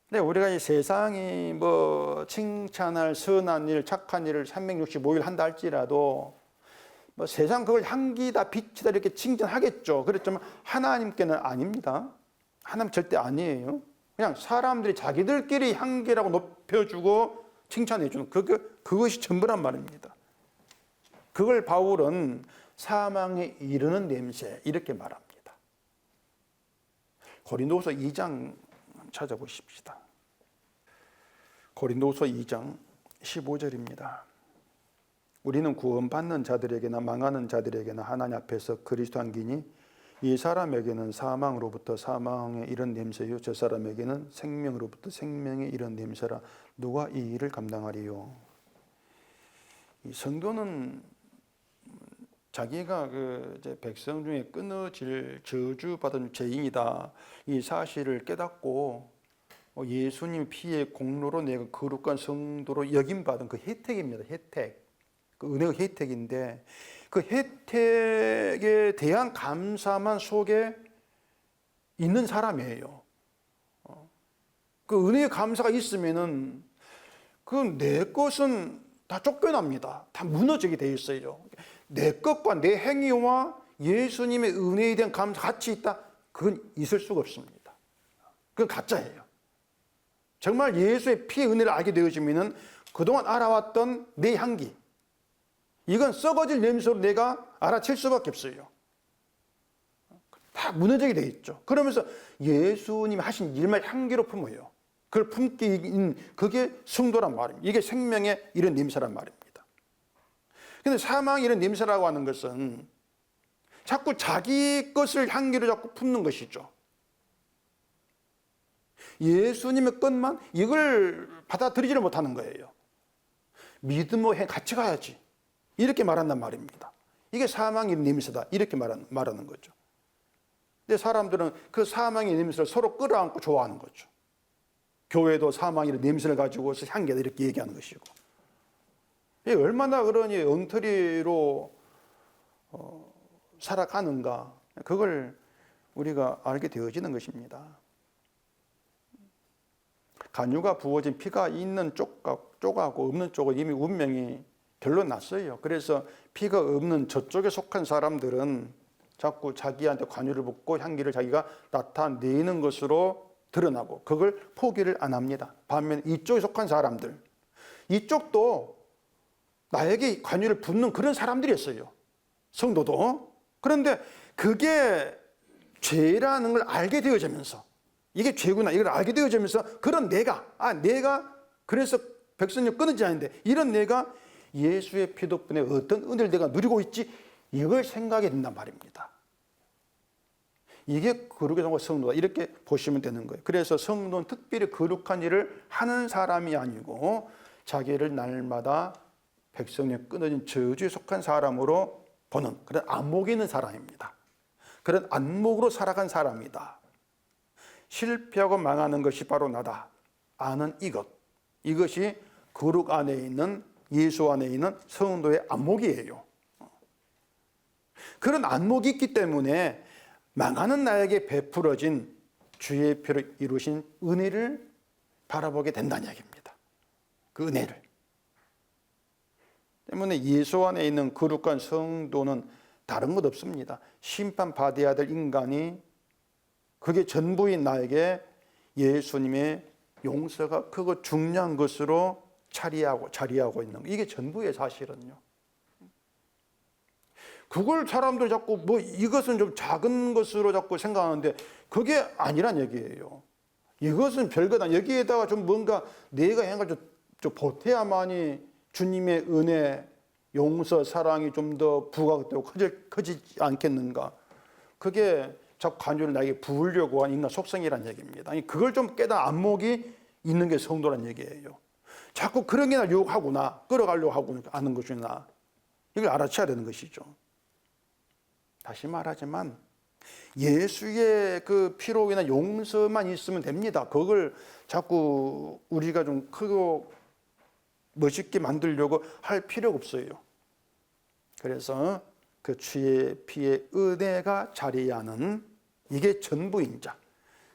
근데 우리가 이 세상이 뭐 칭찬할 선한 일, 착한 일을 365일 한다 할지라도 뭐 세상 그걸 향기다, 빛이다 이렇게 칭찬하겠죠. 그렇지만 하나님께는 아닙니다. 하나님 절대 아니에요. 그냥 사람들이 자기들끼리 향기라고 높여주고 칭찬해주는 그것이 전부란 말입니다. 그걸 바울은 사망에 이르는 냄새 이렇게 말합니다. 고린도후서 2장 찾아보십시다. 고린도후서 2장 15절입니다. 우리는 구원받는 자들에게나 망하는 자들에게나 하나님 앞에서 그리스도 안기니 이 사람에게는 사망으로부터 사망의 이런 냄새요, 저 사람에게는 생명으로부터 생명의 이런 냄새라. 누가 이 일을 감당하리요? 이 성도는 자기가 이제 백성 중에 끊어질 저주받은 죄인이다, 이 사실을 깨닫고 예수님 피의 공로로 내가 거룩한 성도로 여김받은 그 혜택입니다. 혜택. 그 은혜의 혜택인데, 그 혜택에 대한 감사만 속에 있는 사람이에요. 그 은혜의 감사가 있으면은 그 내 것은 다 쫓겨납니다. 다 무너지게 돼 있어요. 내 것과 내 행위와 예수님의 은혜에 대한 감사 같이 있다? 그건 있을 수가 없습니다. 그건 가짜예요. 정말 예수의 피의 은혜를 알게 되어지면은 그동안 알아왔던 내 향기, 이건 썩어질 냄새로 내가 알아챌 수밖에 없어요. 다 무너지게 돼 있죠. 그러면서 예수님이 하신 일만 향기로 품어요. 그걸 품기, 그게 성도란 말입니다. 이게 생명의 이런 냄새란 말입니다. 근데 사망의 이런 냄새라고 하는 것은 자꾸 자기 것을 향기로 자꾸 품는 것이죠. 예수님의 것만 이걸 받아들이지를 못하는 거예요. 믿음으로 같이 가야지, 이렇게 말한단 말입니다. 이게 사망의 냄새다, 이렇게 말하는 거죠. 근데 사람들은 그 사망의 냄새를 서로 끌어안고 좋아하는 거죠. 교회도 사망의 냄새를 가지고서 향기다, 이렇게 얘기하는 것이고. 얼마나 그러니 엉터리로 살아가는가, 그걸 우리가 알게 되어지는 것입니다. 간유가 부어진 피가 있는 쪽하고 없는 쪽은 이미 운명이 결론 났어요. 그래서 피가 없는 저쪽에 속한 사람들은 자꾸 자기한테 관유를 붓고 향기를 자기가 나타내는 것으로 드러나고 그걸 포기를 안 합니다. 반면 이쪽에 속한 사람들, 이쪽도 나에게 관유를 붓는 그런 사람들이었어요. 성도도. 그런데 그게 죄라는 걸 알게 되어지면서, 이게 죄구나 이걸 알게 되어지면서, 그런 내가 그래서 백성을 끊어지지 않는데 이런 내가 예수의 피 덕분에 어떤 은혜를 내가 누리고 있지, 이걸 생각하게 된단 말입니다. 이게 거룩의 종과 성도다, 이렇게 보시면 되는 거예요. 그래서 성도는 특별히 거룩한 일을 하는 사람이 아니고 자기를 날마다 백성에 끊어진 저주에 속한 사람으로 보는 그런 안목이 있는 사람입니다. 그런 안목으로 살아간 사람이다. 실패하고 망하는 것이 바로 나다 아는 이것이 거룩 안에 있는, 예수 안에 있는 성도의 안목이에요. 그런 안목이 있기 때문에 망하는 나에게 베풀어진 주의 피로 이루신 은혜를 바라보게 된다는 이야기입니다. 그 은혜를. 때문에 예수 안에 있는 거룩한 성도는 다른 것 없습니다. 심판받아야 될 인간이, 그게 전부인 나에게 예수님의 용서가 크고 중요한 것으로 자리하고 있는 거, 이게 전부의 사실은요. 그걸 사람들 자꾸 이것은 좀 작은 것으로 자꾸 생각하는데 그게 아니란 얘기예요. 이것은 별거다. 여기에다가 좀 뭔가 내가 행을 좀 보태야만이 주님의 은혜, 용서, 사랑이 좀 더 부각되고 커지지 않겠는가. 그게 자꾸 관유를 나에게 부으려고 한 인간 속성이란 얘기입니다. 아니, 그걸 좀 깨달은 안목이 있는 게 성도란 얘기예요. 자꾸 그런 게 나 유혹하구나, 끌어가려고 하고 하는 것이나, 이걸 알아채야 되는 것이죠. 다시 말하지만 예수의 그 피로 인한 용서만 있으면 됩니다. 그걸 자꾸 우리가 좀 크고 멋있게 만들려고 할 필요가 없어요. 그래서 그 주의 피의 은혜가 자리하는, 이게 전부인 자,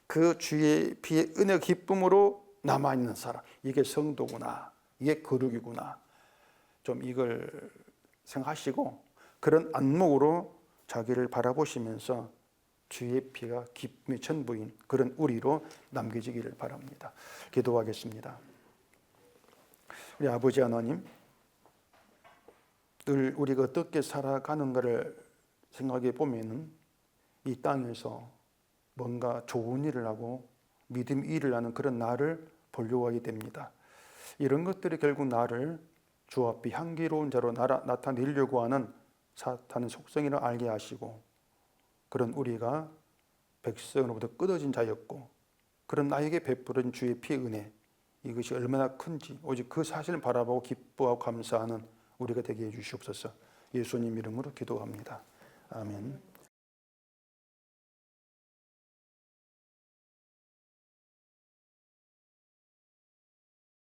그 주의 피의 은혜 기쁨으로 남아있는 사람, 이게 성도구나, 이게 거룩이구나, 좀 이걸 생각하시고 그런 안목으로 자기를 바라보시면서 주의 피가 기쁨의 전부인 그런 우리로 남겨지기를 바랍니다. 기도하겠습니다. 우리 아버지 하나님, 늘 우리가 어떻게 살아가는가를 생각해 보면은 이 땅에서 뭔가 좋은 일을 하고 믿음 일을 하는 그런 나를 보려고 하게 됩니다. 이런 것들이 결국 나를 주 앞에 향기로운 자로 나타내려고 하는 사탄의 속성이라 알게 하시고, 그런 우리가 백성으로부터 끊어진 자였고 그런 나에게 베풀은 주의 피의 은혜 이것이 얼마나 큰지 오직 그 사실을 바라보고 기뻐하고 감사하는 우리가 되게 해 주시옵소서. 예수님 이름으로 기도합니다. 아멘.